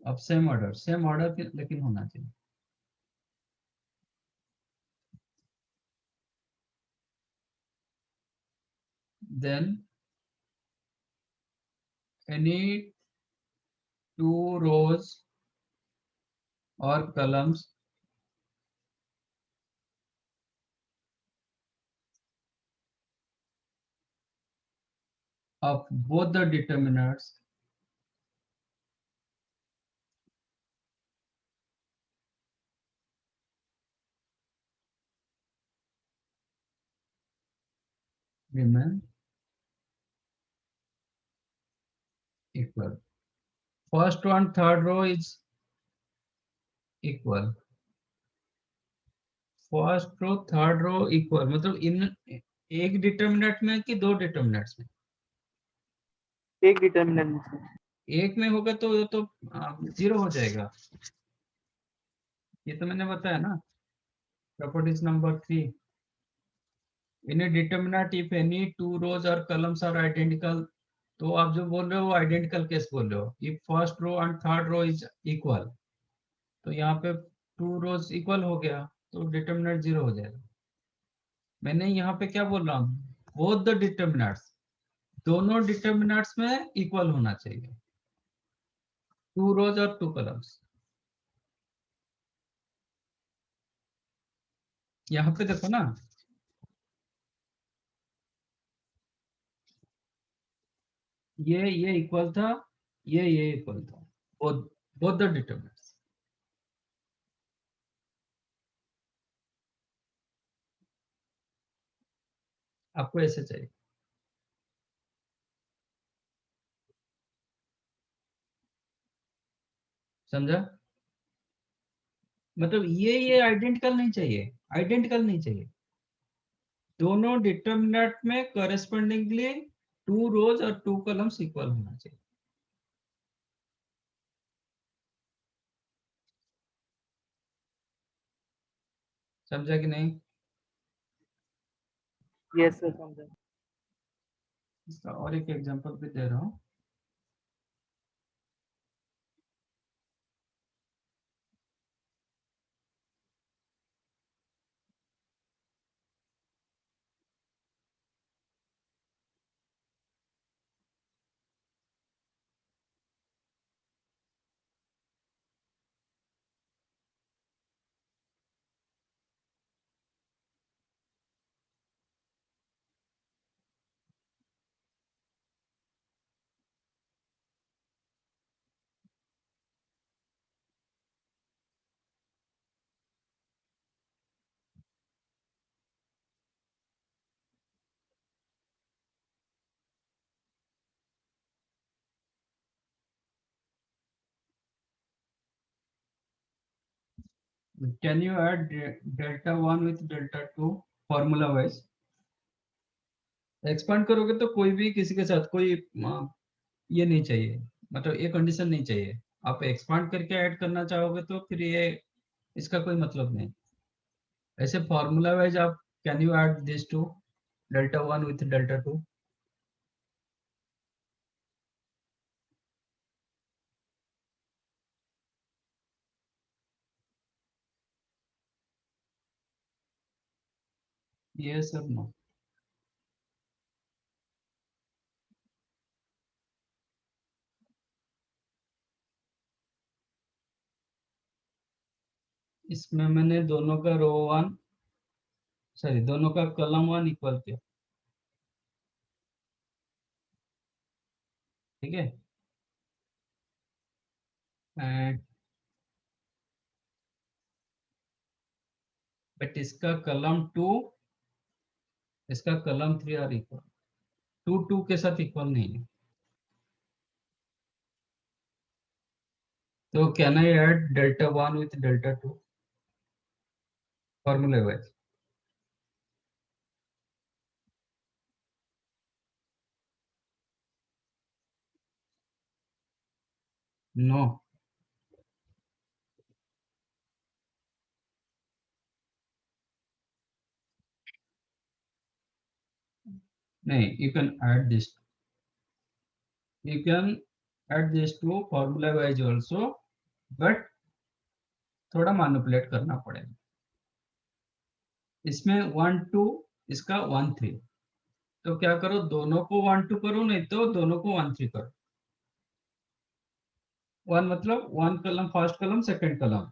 of same order लेकिन होना चाहिए। then any two rows or columns of both the determinants remain equal. First one, third row is equal. First row third row equal, मतलब इन एक determinant में कि दो determinants में? एक डिटर्मिनेंट में। एक में होगा तो ये तो जीरो हो जाएगा। ये तो मैंने बताया ना, properties number 3। In a determinant if any two rows और कॉलम्स आर आइडेंटिकल, तो आप जो बोल रहे हो वो आइडेंटिकल केस बोल रहे हो। If first row and third row is equal, तो यहाँ पे टू रोज इक्वल हो गया तो डिटर्मिनेंट जीरो हो जाएगा। मैंने यहाँ पे क्या बोल रहा हूँ, बोथ द डिटर्मिनेंट्स, दोनों डिटर्मिनेंट्स में इक्वल होना चाहिए, टू रोज और टू कॉलम्स। यहाँ पे देखो ना, ये इक्वल था, ये इक्वल था, बोथ बोथ द डिटर्मिनेंट्स। आपको ऐसे चाहिए, समझा? मतलब ये आइडेंटिकल नहीं चाहिए, आइडेंटिकल नहीं चाहिए, दोनों डिटर्मिनेंट में कॉरेस्पॉन्डिंगली टू रोज और टू कॉलम्स इक्वल होना चाहिए। समझा कि नहीं? यस सर, समझा। इसका और एक एग्जांपल भी दे रहा हूँ। Can you add delta 1 with delta 2 formula wise? Expand करोगे तो कोई भी किसी के साथ कोई ये नहीं चाहिए, मतलब ये कंडीशन नहीं चाहिए। आप एक्सपांड करके ऐड करना चाहोगे तो फिर ये इसका कोई मतलब नहीं। ऐसे फॉर्मूला वाइज आप can you add this two delta 1 with delta 2? ये सब नो। इसमें मैंने दोनों का रो 1, सॉरी दोनों का कॉलम 1 इक्वल किया, ठीक है? बट इसका कॉलम 2, इसका कॉलम 3 आर इक्वल, 2 2 के साथ इक्वल नहीं है। तो can I add delta 1 with delta 2 फॉर्मूले वाइज? नो, नहीं, you can add this, you can add this to formula wise also, but थोड़ा मैनिपुलेट करना पड़ेगा। इसमें 1 2, इसका 1 3, तो क्या करो, दोनों को 1 2 करो, नहीं तो दोनों को 1 3 करो। वन मतलब वन कलम फर्स्ट कलम सेकंड कलम,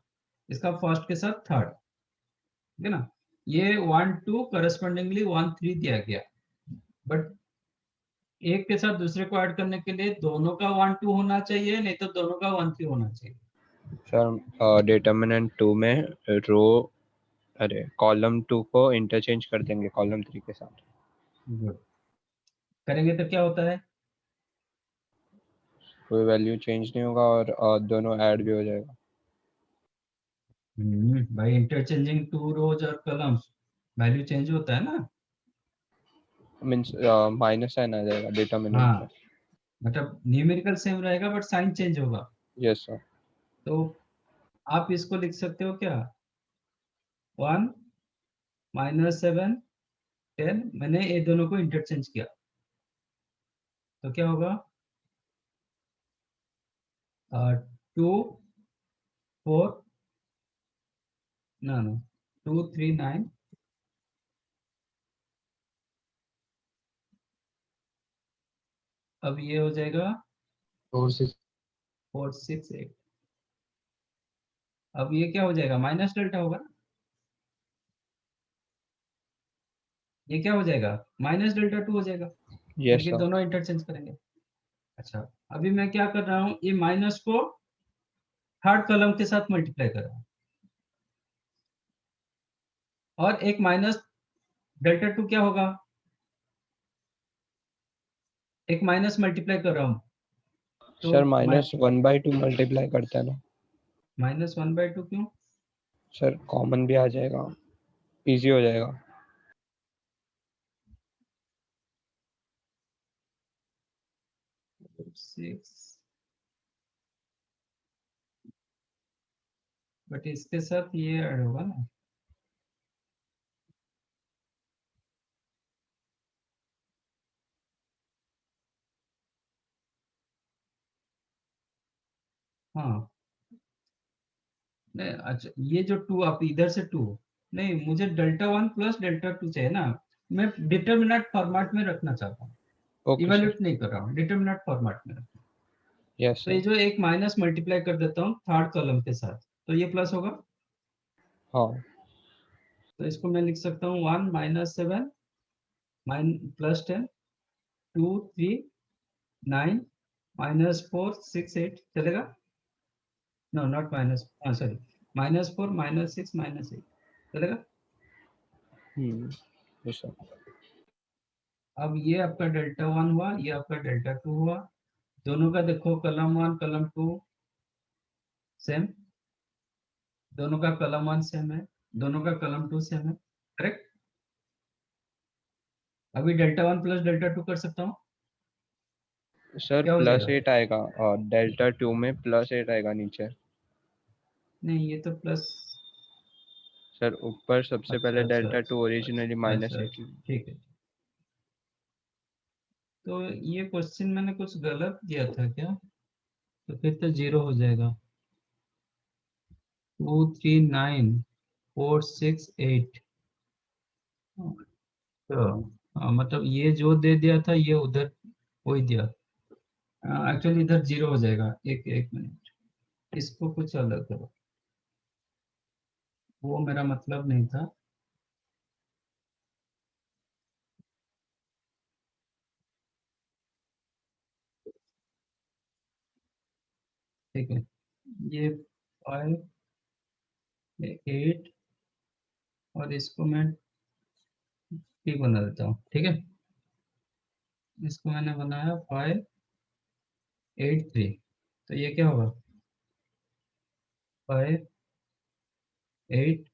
इसका फर्स्ट के साथ थर्ड, ठीक है ना। ये 1 2 करस्पॉन्डिंगली 1 3 दिया गया, बट एक के साथ दूसरे को ऐड करने के लिए दोनों का 1 2 होना चाहिए, नहीं तो दोनों का 1 3 होना चाहिए। सर डिटर्मिनेंट 2 में रो अरे कॉलम 2 को इंटरचेंज कर देंगे कॉलम 3 के साथ। गुड, करेंगे तो क्या होता है? कोई वैल्यू चेंज नहीं होगा और दोनों ऐड भी हो जाएगा। भाई इंटरचेंजिंग टू रोज और कलम्स, वैल्यू चेंज होता है ना। मीन्स माइनस साइन आ जाएगा डिटर्मिनेंट में। हाँ, मतलब न्यूमेरिकल सेम रहेगा बट साइन चेंज होगा। Yes sir. तो आप इसको लिख सकते हो क्या, 1 -7 10, मैंने ये दोनों को इंटरचेंज किया तो क्या होगा, 2 4 ना 2 3 9, अब ये हो जाएगा 4 6 4 6 8, अब ये क्या हो जाएगा, माइनस डेल्टा होगा ना, ये क्या हो जाएगा, -डेल्टा 2 हो जाएगा, यस क्योंकि सर। दोनों इंटरचेंज करेंगे। अच्छा, अभी मैं क्या कर रहा हूँ, ये माइनस को थर्ड कॉलम के साथ मल्टीप्लाई कर रहा हूँ, और एक -डेल्टा 2 क्या होगा, एक माइनस मल्टीप्लाई कर रहा हूँ तो सर -1/2 मल्टीप्लाई करते हैं ना। -1/2 क्यों? सर कॉमन भी आ जाएगा, इजी हो जाएगा। 6, बट इसके साथ ये ऐड होगा ना, हाँ नहीं, अच्छा ये जो 2 आप इधर से 2, नहीं मुझे डेल्टा 1 प्लस डेल्टा 2 चाहिए ना, मैं डिटरमिनेंट फॉर्मेट में रखना चाहता हूँ, ओके सर। इवेल्यूएट नहीं कर रहा हूँ, डिटरमिनेंट फॉर्मेट में। यस तो ये सर। जो एक माइनस मल्टीप्लाई कर देता हूँ थर्ड कॉलम के साथ, तो ये प्लस होगा, हाँ तो इसको मैं लिख सकता हूँ 1 -7 +10 2 3 9 -4 6 8, चलेगा? नो नॉट माइनस, सॉरी, -4 -6 -8, चलेगा? Yes sir. अब ये आपका डेल्टा 1 हुआ, ये आपका डेल्टा 2 हुआ, दोनों का देखो कलम 1 कलम 2 सेम, दोनों का कलम 1 सेम है, दोनों का कलम 2 सेम है, करेक्ट? अभी डेल्टा 1 प्लस डेल्टा 2 कर सकता हूँ, सर क्या हो जाएगा? +8 आएगा और डेल्टा 2 में +8 आएगा नीचे। नहीं ये तो प्लस, सर ऊपर सबसे अच्छा पहले अच्छा डेल्टा 2 ओरिजिनली अच्छा, -8। ठीक है। तो ये क्वेश्चन मैंने कुछ गलत दिया था क्या, तो फिर तो 0 हो जाएगा, 2 3 9 4 6 8, तो मतलब ये जो दे दिया था ये उधर वही दिया, एक्चुअली इधर 0 हो जाएगा, एक एक मिनट, इसको कुछ अलग करो, वो मेरा मतलब नहीं था। ठीक है, ये 5 8, और इसको मैं t बना देता हूँ, ठीक है, इसको मैंने बनाया 5 8 3, तो ये क्या होगा, 5 8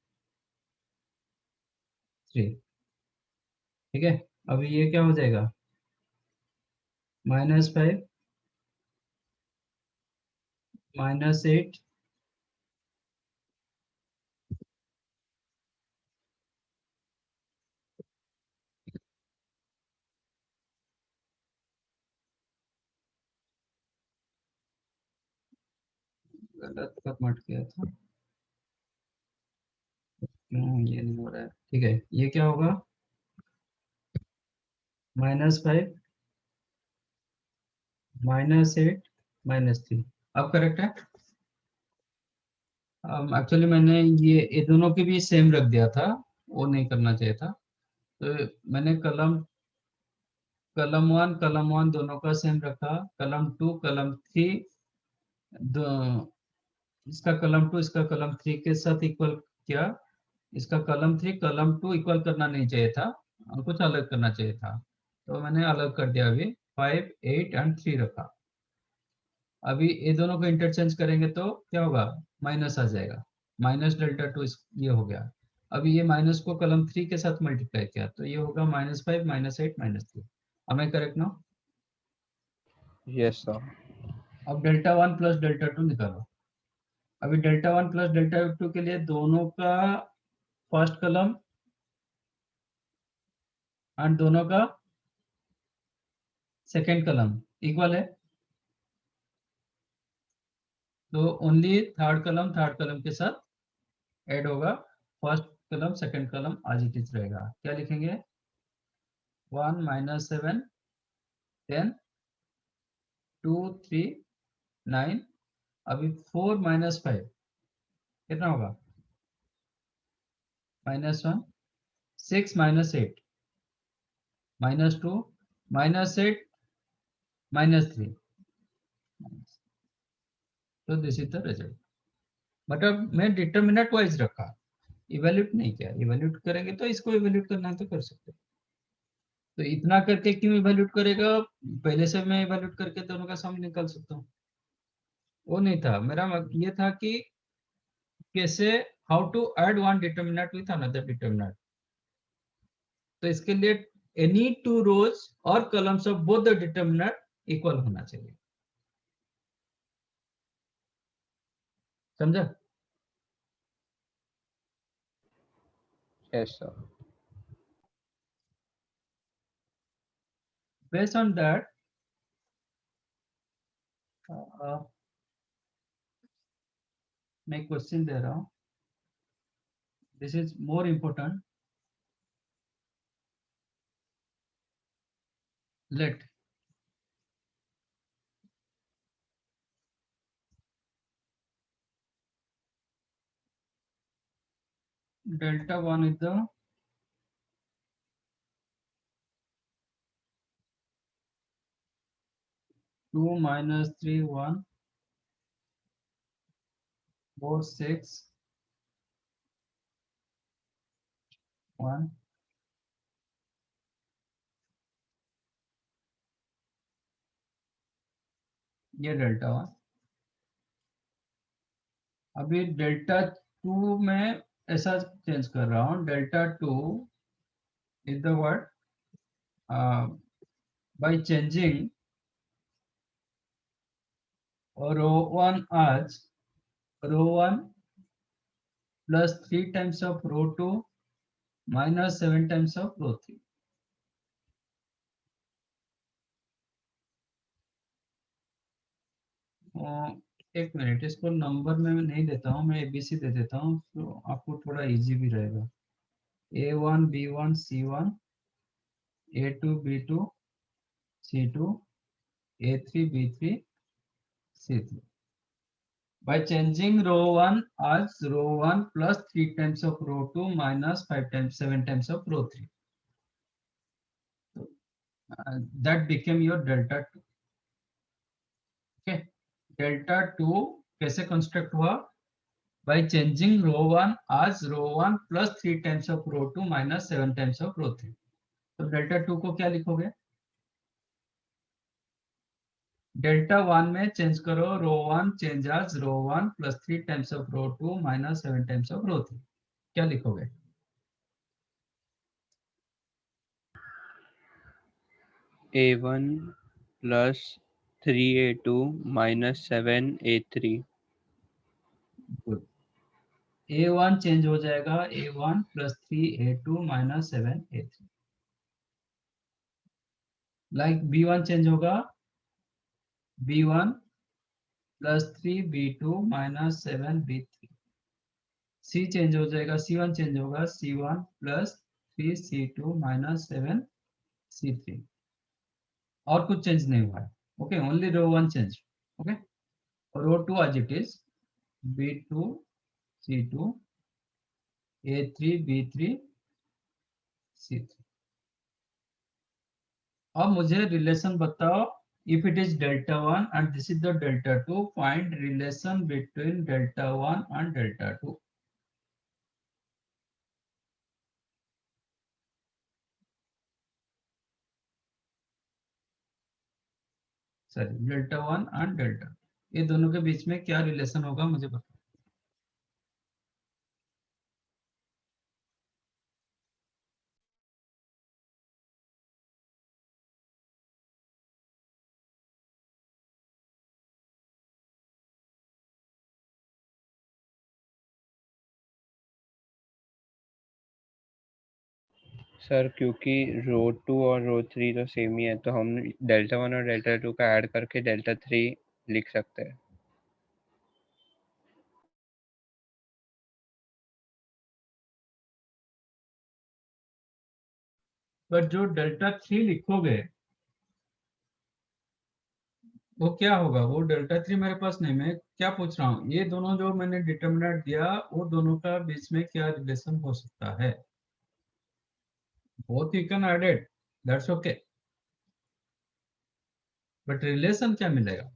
3, ठीक है। अभी ये क्या हो जाएगा, -5 -8, गलत फॉर्मेट किया था, क्यों ये नहीं हो रहा है, ठीक है, ये क्या होगा, -5 -8 -3, अब करेक्ट है। एक्चुअली मैंने ये दोनों के भी सेम रख दिया था, वो नहीं करना चाहिए था। तो मैंने कलम कलम वन दोनों का सेम रखा, कलम टू कलम थ्री इसका कलम टू इसका कलम थ्री के साथ इक्वल किया, इसका कलम थ्री कलम टू इक्वल करना नहीं चाहिए था, कुछ अलग करना चाहिए था, तो मैंने अलग कर दिया। अभी 5 8 एंड 3 रखा। अभी ये दोनों को इंटरचेंज करेंगे तो क्या होगा, माइनस आ जाएगा, माइनस डेल्टा टू ये हो गया। अभी ये माइनस को कलम थ्री के साथ मल्टीप्लाई किया तो ये होगा -5 -8 -3। हमें करेक्ट ना। Yes sir. अब delta one plus delta two निकालो। अभी delta one plus delta two के लिए दोनों का फर्स्ट कलम एंड दोनों का सेकेंड कलम इक्वल है, तो ओनली थर्ड कलम के साथ ऐड होगा। फर्स्ट कलम सेकेंड कलम आज इट इज रहेगा। क्या लिखेंगे, 1 -7 10 2 3 9। अभी 4 -5 कितना होगा, -1 6 -8 -2 -8 -3। तो दिस इज द रिजल्ट। मतलब मैं डिटरमिनेंट वाइज रखा, इवेल्यूट नहीं किया। इवेल्यूट करेंगे तो इसको इवेल्यूट करना है तो कर सकते हैं। तो इतना करके क्यों इवेल्यूट करेगा, पहले से मैं इवेल्यूट करके दोनों का सम निकाल सकता हूँ। वो नहीं था मेरा ये था कि कैसे how to add one determinant with another determinant. तो इसके लिए एनी टू रोज और columns of both the determinant equal होना चाहिए। समझा। Yes sir. Based on that मैं क्वेश्चन दे रहा हूं, this is more important. Let delta 1 is the -2 -3 1 4 6 1। ये डेल्टा 1। अभी डेल्टा 2 में ऐसा चेंज कर रहा हूँ, delta 2 is the word by changing row 1 as row 1 plus 3 times of row 2 -7 times of row 3। एक मिनट, इसको नंबर में नहीं देता हूँ, मैं एबीसी दे देता हूँ तो आपको थोड़ा इजी भी रहेगा। A1 B1 C1 A2 B2 C2 A3 B3 C3 by changing row 1 as row 1 plus 3 times of row 2 minus 5 times 7 times of row 3, that became your delta 2। okay, delta 2 कैसे construct हुआ, by changing row 1 as row 1 plus 3 times of row 2 minus 7 times of row 3। तो delta 2 को क्या लिखोगे, delta 1 में change करो, row 1 change as row 1 plus 3 times of row 2 minus 7 times of row 3। क्या लिखोगे, A1 plus 3A2 minus 7A3। Good. A1 change हो जाएगा, A1 plus 3A2 minus 7A3। Like B1 change होगा, B1 plus 3B2 minus 7B3। C change हो जाएगा, C1 change होगा, C1 plus 3C2 minus 7C3। और कुछ चेंज नहीं हुआ है। Okay, only row 1 change. Okay, row 2 as it is, B2 C2 A3 B3 C3. अब मुझे रिलेशन बताओ, if it is delta 1 and this is the delta 2, find relation between delta 1 and delta 2. Sorry, delta 1 and delta, ये दोनों के बीच में क्या relation होगा मुझे बताओ. सर क्योंकि रो 2 और रो 3 तो सेम ही है, तो हम डेल्टा 1 और डेल्टा 2 का ऐड करके डेल्टा 3 लिख सकते हैं. पर जो डेल्टा 3 लिखोगे वो क्या होगा, वो डेल्टा 3 मेरे पास नहीं. मैं क्या पूछ रहा हूँ, ये दोनों जो मैंने डिटरमिनेंट दिया वो दोनों का बीच में क्या रिलेशन हो सकता है. Both you can add it, that's okay, but relation क्या मिलेगा.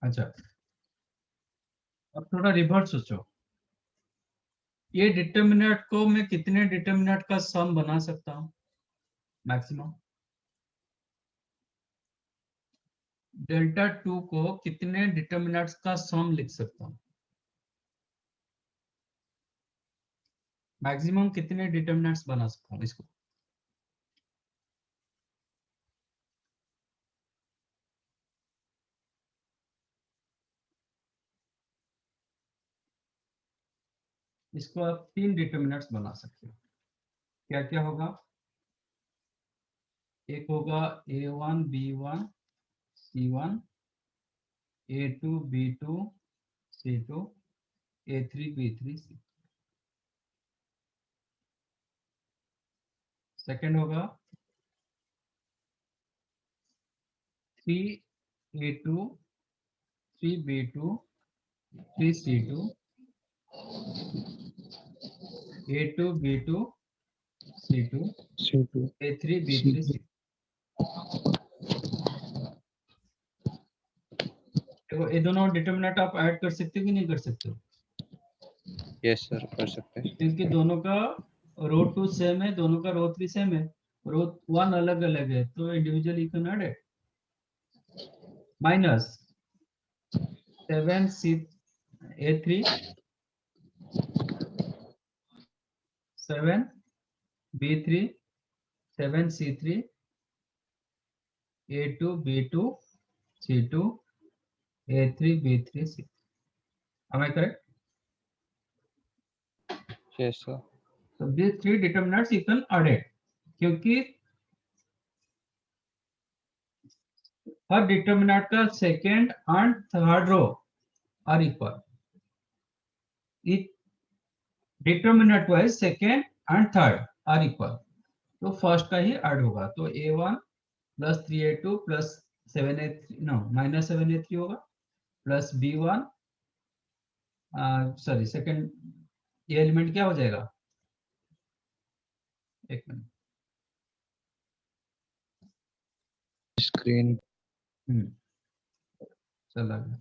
अच्छा, अब थोड़ा रिवर्स सोचो, ये डिटरमिनेंट को मैं कितने डिटरमिनेंट का सम बना सकता हूँ मैक्सिमम. डेल्टा 2 को कितने डिटरमिनेंट्स का सम लिख सकता हूँ, मैक्सिमम कितने डिटरमिनेंट्स बना सकता हूँ इसको. इसको आप 3 डिटरमिनेंट्स बना सकते हो. क्या क्या होगा, एक होगा A1 B1 C1 A2 B2 C2 A3 B3 C. Second होगा 3A2 3B2 3C2 A2 B2 C2 A3 B3 C. तो ये दोनों डिटरमिनेंट आप ऐड कर सकते हो कि नहीं कर सकते हो, यस सर, कर सकते हैं. क्योंकि दोनों का रो 2 सेम है, दोनों का रो 3 सेम है, रो 1 अलग अलग है, तो individually you can add it. Minus 7C A3 7 B3 7C3 A2 B2 C2 A3 B3 C. Am I correct? Yes sir. So these 3 determinants you can add it, क्योंकि हर डिटरमिनेंट का second and third row are equal. Determinant wise second and third are equal, तो first का ही add होगा. तो A1 plus 3A2 plus 7A3 no minus 7A3 होगा plus B1 sorry second, ये एलिमेंट क्या हो जाएगा, एक मिनट. स्क्रीन चला गया.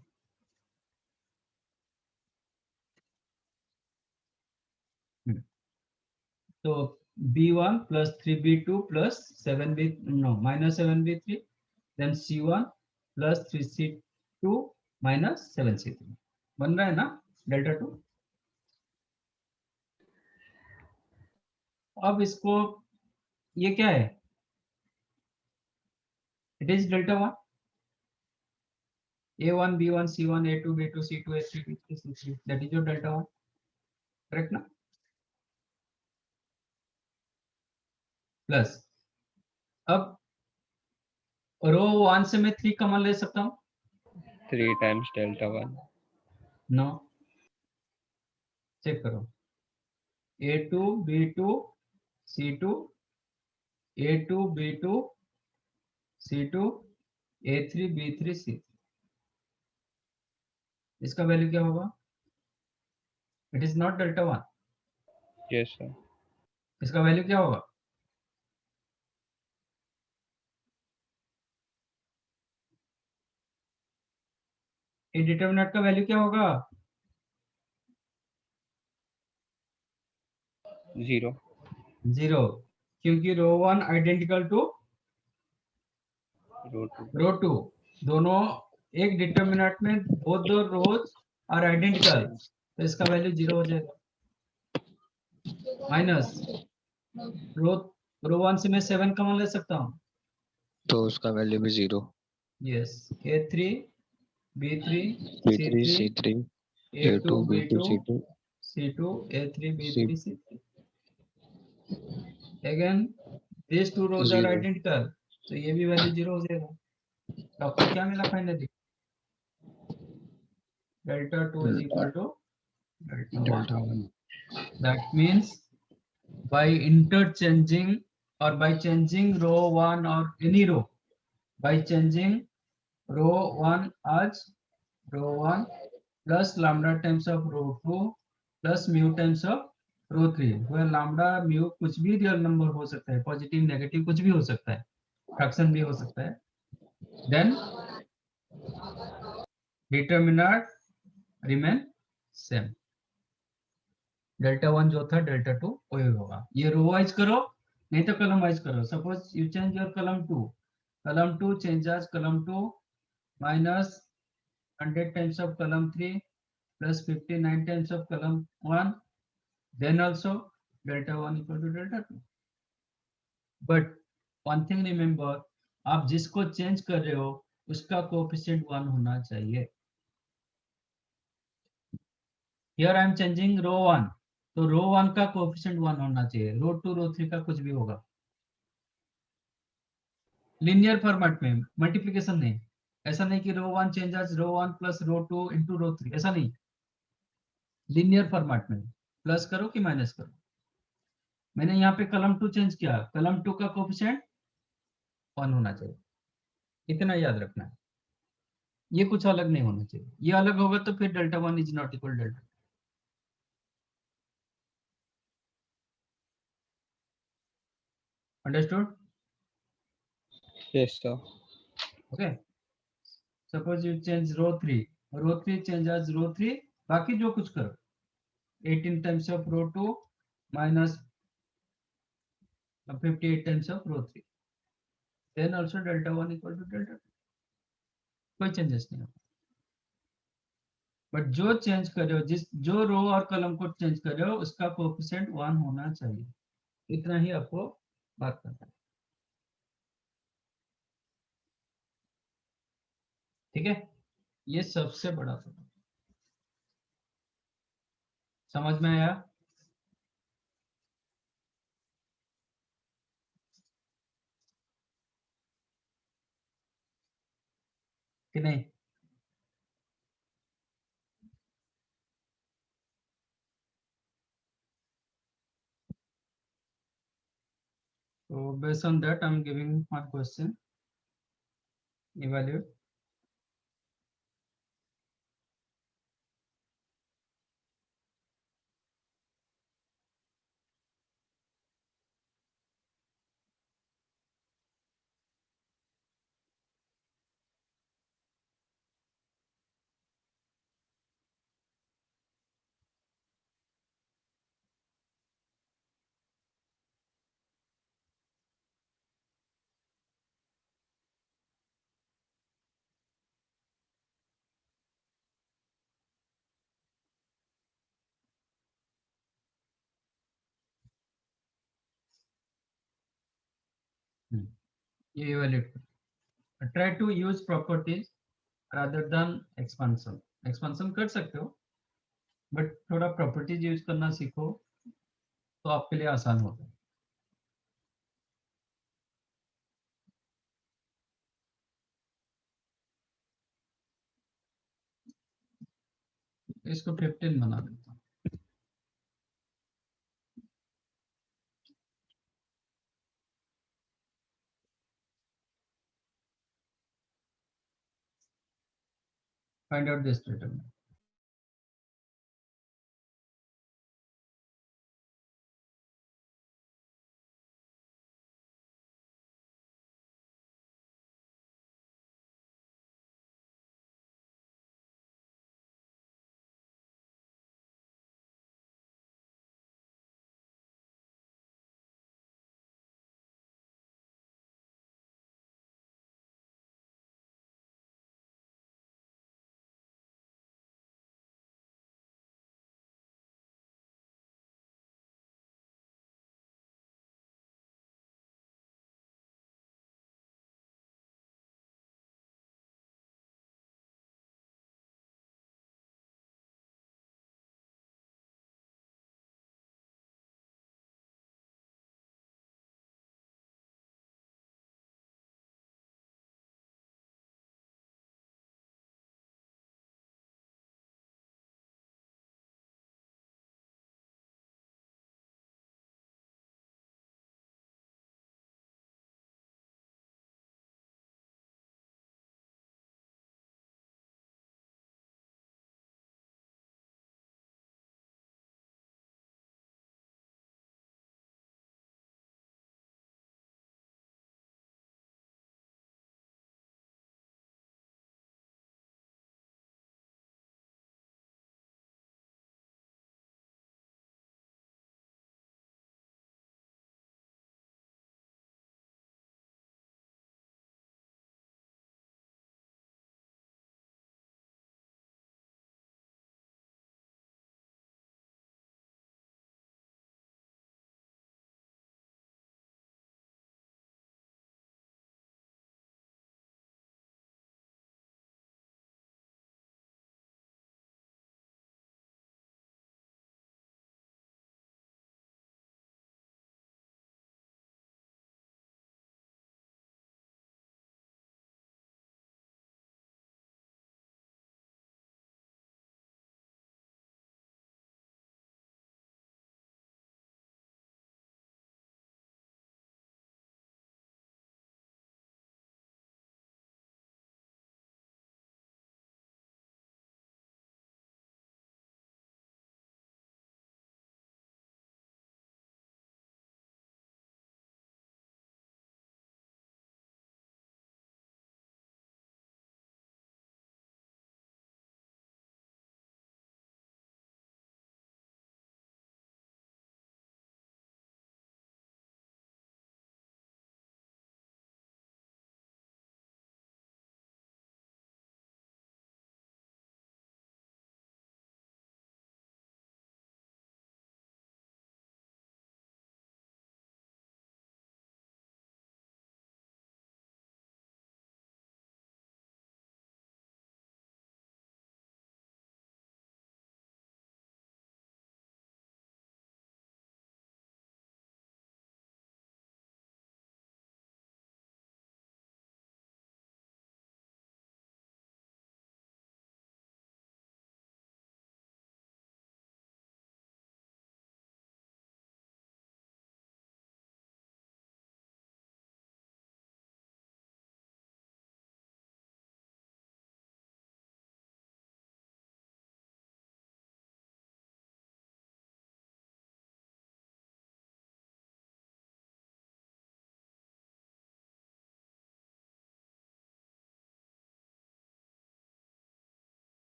तो B1 plus 3B2 plus 7B no minus 7B3, then C1 plus 3C2 minus 7C3 बन रहा है ना डेल्टा 2. अब इसको, ये क्या है, it is delta 1 A1 B1 C1 A2 B2 C2 A3 B3 C3, that is your delta 1. Correct ना? प्लस अब रो 1 से मैं 3 कॉमन ले सकता हूँ? 3 times delta 1. नो, चेक करो। A2 B2 C2 A2 B2 C2 A3 B3 C3, इसका value क्या होगा? It is not delta 1, Yes sir. इसका वैल्यू क्या होगा? ये डिटरमिनेंट का वैल्यू क्या होगा? 0. 0, क्योंकि row 1 identical to Row 2. Row 2, दोनों एक डिटरमिनेंट में both the rows are identical, तो इसका वैल्यू 0 हो जाएगा। माइनस रो 1 से मैं 7 कॉमन ले सकता हूँ? तो उसका वैल्यू भी 0. Yes, A3 B3 B3 C3 C3 A2 A2 B2 B2 C2 C2 A3 C B3 C3, again these two rows are 0. identical, तो ये भी वैल्यू 0 हो जाएगा। तो आपको क्या मिला finally? Delta 2 is equal to delta 1. Delta 1. That means by interchanging or by changing row 1 or any row, by changing row 1 as row 1 plus lambda times of row 2 plus mu times of row 3, where lambda mu कुछ भी real number हो सकता है, positive negative कुछ भी हो सकता है, फ्रैक्शन भी हो सकता है, then determinant remain same, delta 1 जो था डेल्टा 2 वही होगा। ये रो वाइज करो नहीं तो कलम वाइज करो। सपोज यू चेंज योर कलम 2 चेंजेस कलम 2 minus 100 times of column 3 plus 59 times of column 1, then also delta 1 equal to delta 2. But one thing remember, आप जिसको चेंज कर रहे हो उसका कोएफिशिएंट 1 होना चाहिए। Here I am changing रो 1, तो रो 1 का कोएफिशिएंट 1 होना चाहिए, रो 2 रो 3 का कुछ भी होगा। लिनियर फॉर्मेट में, मल्टीप्लिकेशन नहीं, ऐसा नहीं कि रो 1 चेंजेस रो 1 प्लस रो 2 इनटू रो 3, ऐसा नहीं। लिनियर फॉर्मेट में प्लस करो कि माइनस करो। मैंने यहाँ पे कलम 2 चेंज किया, कलम 2 का कोएफिशिएंट 1 होना चाहिए, इतना याद रखना है। ये कुछ अलग नहीं होना चाहिए, ये अलग होगा तो फिर delta 1 is not equal delta. Understood? Yes sir. Okay, suppose you change row 3 change as row 3, बाकी जो कुछ करो 18 times of row 2 minus 58 times of row 3, then also delta 1 equal to delta 2, कोई चेंजेस नहीं होगा। बट जो change कर रहे हो, जिस जो रो और कलम को चेंज कर रहे हो उसका कोएफिशिएंट 1 होना चाहिए, इतना ही आपको बात करना है। ठीक है, ये सबसे बड़ा फर्क, समझ में आया? कि नहीं? So based on that, I'm giving one question. Evaluate. ये evaluate. Try to use properties rather than expansion. Expansion कर सकते हो, बट थोड़ा प्रॉपर्टीज यूज करना सीखो तो आपके लिए आसान होगा। इसको 15 बना देता हूँ। Find out this determinant.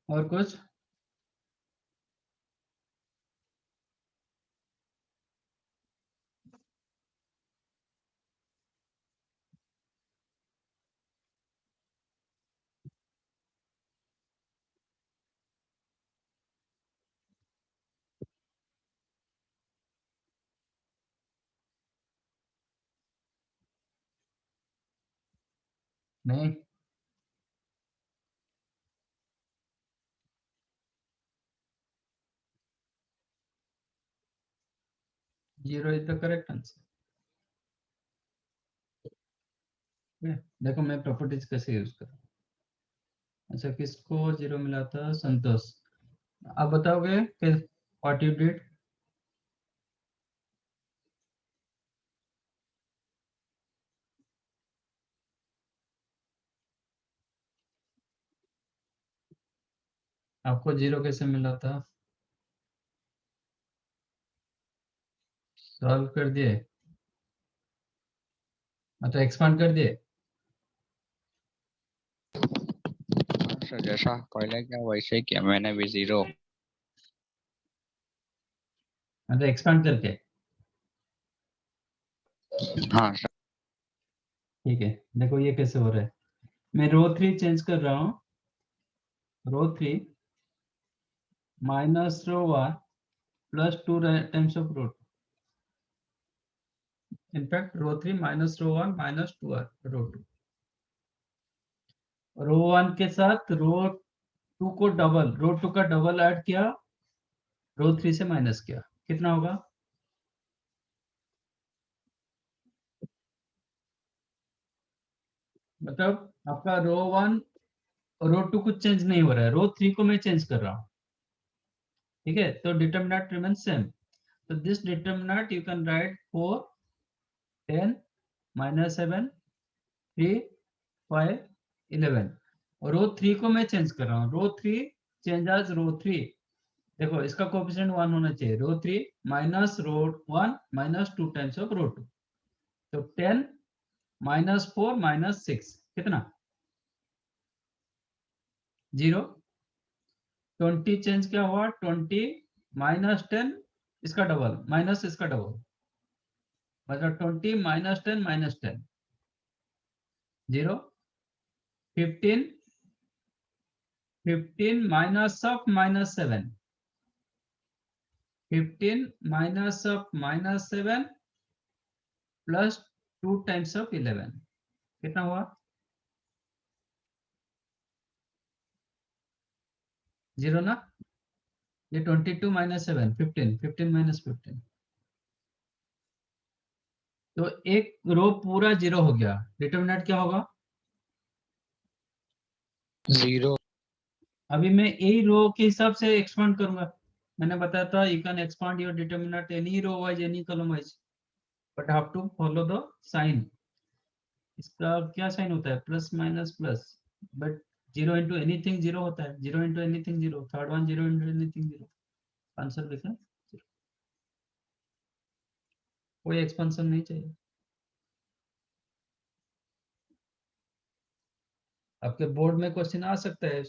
और कुछ? नहीं? Zero is the correct answer. देखो मैं प्रॉपर्टीज कैसे यूज करूँ। अच्छा, किसको जीरो मिला था? संतोष। आप बताओगे कि व्हाट यू डिड? आपको जीरो कैसे मिला था? सॉल्व कर दिए? मतलब एक्सपांड कर दिए? हाँ सर, जैसा पहले किया वैसे ही किया मैंने भी, 0। मतलब एक्सपांड करके? हाँ सर। ठीक है, देखो ये कैसे हो रहा है। मैं रो 3 चेंज कर रहा हूँ। Row 3 minus row 1 plus 2 times of row 2। In fact row 3 minus row 1 minus 2 row 2। Row 1 के साथ रो 2 को डबल, रो 2 का डबल ऐड किया, रो 3 से माइनस किया, कितना होगा? मतलब आपका रो 1 रो 2 कुछ चेंज नहीं हो रहा है, रो 3 को मैं चेंज कर रहा हूँ। ठीक है, तो डिटरमिनेंट रिमेंस सेम। तो this determinant you can write 4 10 minus 7 3 5 11। और रो 3 को मैं चेंज कर रहा हूँ, रो 3 चेंज एज रो 3। देखो इसका कोएफिशिएंट 1 होना चाहिए। Row 3 minus row 1 minus 2 times of row 2। तो 10 माइनस 4 माइनस 6 कितना? 0। 20 चेंज क्या हुआ? 20 माइनस 10 इसका डबल माइनस इसका डबल, मतलब 20 minus 10 minus 10 0। 15 15 minus of minus 7 15 minus of minus 7 plus 2 times of 11 कितना हुआ? 0 ना? ये 22 माइनस 7 15 15 माइनस 15। तो एक रो पूरा 0 हो गया। डिटरमिनेंट क्या होगा? 0। अभी मैं यही रो के हिसाब से एक्सपांड करूंगा। मैंने बताया था you can expand your determinant any row wise any column wise, but have to follow the sign. इसका क्या साइन होता है? Plus minus plus, but 0 into anything 0 होता है, 0 into anything 0, third one 0 into anything 0। Answer लिखा, कोई expansion नहीं चाहिए। आपके बोर्ड में क्वेश्चन आ सकता है,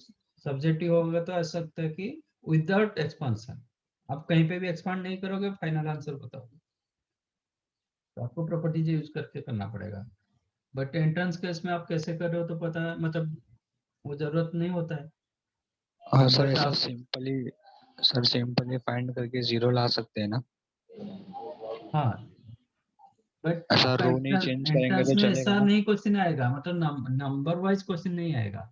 सब्जेक्टिव होगा तो आ सकता है कि विदाउट एक्सपेंशन। आप कहीं पे भी एक्सपांड नहीं करोगे, फाइनल आंसर बताओगे, तो आपको प्रॉपर्टीज यूज करके करना पड़ेगा। बट एंट्रेंस केस में आप कैसे कर रहे हो तो पता है, मतलब वो जरूरत नहीं होता है। हाँ सर, बट ऐसा आप सिंपली फाइंड करके 0 ला सकते हैं ना? हाँ, बट ऐसा आपका रो नहीं चेंज करेंगे एंट्रेंस तो में चलेगा ऐसा ना? नहीं क्वेश्चन आएगा, मतलब नंबर वाइज क्वेश्चन नहीं आएगा,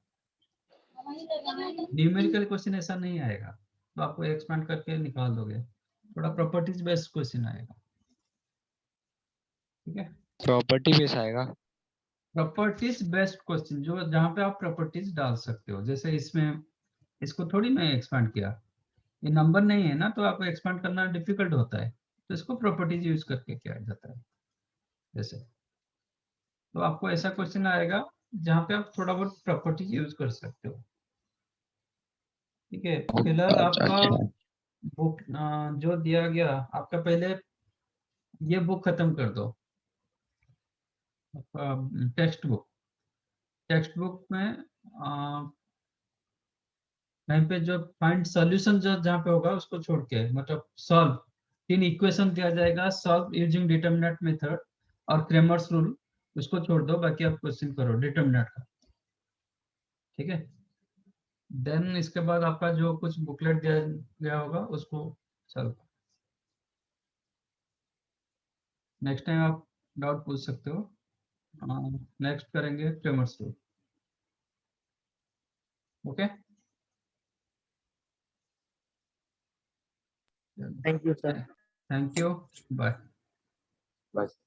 न्यूमेरिकल क्वेश्चन ऐसा नहीं आएगा। तो आपको एक्सपेंड करके निकाल दोगे, थोड़ा प्रॉपर्टीज बेस्ड क्वेश्चन आएगा। ठीक है, प्रॉपर्टी बेस आएगा। प्रॉपर्टीज बेस्ड क्वेश्चन जो जहाँ पे आप प्रॉपर्टीज डाल सकते हो, जैसे इसमें इसको थोड़ी मैं एक्सपेंड किया, ये नंबर नहीं है ना, तो आपको एक्सपेंड करना डिफिकल्ट होता है, तो इसको प्रॉपर्टीज यूज करके किया जाता है। जैसे तो आपको ऐसा क्वेश्चन आएगा जहाँ पे आप थोड़ा बहुत प्रॉपर्टीज यूज कर सकते हो। ठीक है, फिलहाल आपका अच्छा। बुक जो दिया गया आपका, पहले ये बुक खत्म कर दो, टेक्स्ट बुक। टेक्स्ट बुक में यहाँ पे जो फाइंड सॉल्यूशन जो जहाँ पे होगा उसको छोड़ के, मतलब सॉल्व, 3 इक्वेशन दिया जाएगा, सॉल्व यूजिंग डिटरमिनेंट मेथड और क्रेमर्स रूल, उसको छोड़ दो, बाकी आप क्वेश्चन करो डिटरमिनेंट का, ठीक है। देन इसके बाद आपका जो कुछ बुकलेट दिया गया होगा उसको सॉल्व। नेक्स्ट टाइम आप डाउट पूछ सकते हो। नेक्स्ट करेंगे Cramer's rule. Okay, Thank you, sir. Thank you, bye. बस